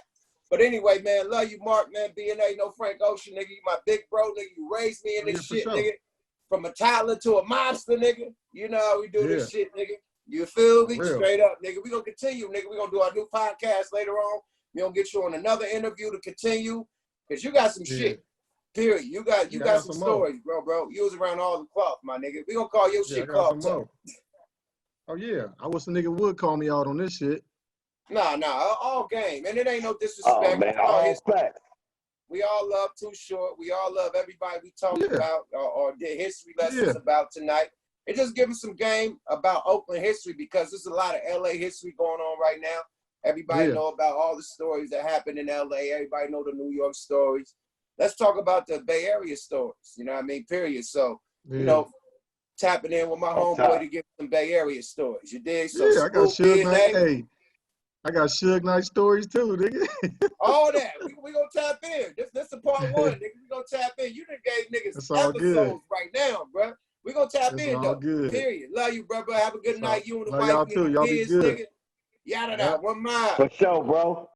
But anyway, man, love you, Mark, man. BNA, no Frank Ocean, nigga. You my big bro, nigga. You raised me in this Yeah, for shit, sure. nigga. From a toddler to a mobster, nigga. You know how we do this Yeah. shit, nigga. You feel me? For real. Straight up, nigga. We gonna continue, nigga. We gonna do our new podcast later on. We gonna get you on another interview to continue. Cause you got some Yeah. shit. Period. You got Yeah, I got got some some more. stories, bro. You was around all the cloth, my nigga. We gonna call your Yeah, I shit got cloth some too. more. Oh, yeah. I wish the nigga would call me out on this shit. Nah, all game. And it ain't no Oh disrespect. man, It's all all his. facts. We all love Too Short. We all love everybody we talked Yeah. about or did history lessons Yeah. about tonight. It just gives us some game about Oakland history because there's a lot of LA history going on right now. Everybody Yeah. know about all the stories that happened in LA. Everybody know the New York stories. Let's talk about the Bay Area stories. You know what I mean? Period. So, Yeah. you know, tapping in with my Oh, homeboy top. to give some Bay Area stories. You dig? So Yeah, I got Scoop, Suge Knight. BNA, Hey, I got Suge Knight stories too, nigga. all that. We gonna tap in. This the part. part one, nigga. We gonna tap in. You done gave niggas It's all episodes good. right now, bro. We gonna tap It's in all though. good. Period. Love you, brother. Have a good night. You and the Love wife, y'all too. nigga, Y'all be kids, good. nigga. Yada, Yep. one mind. For sure, bro.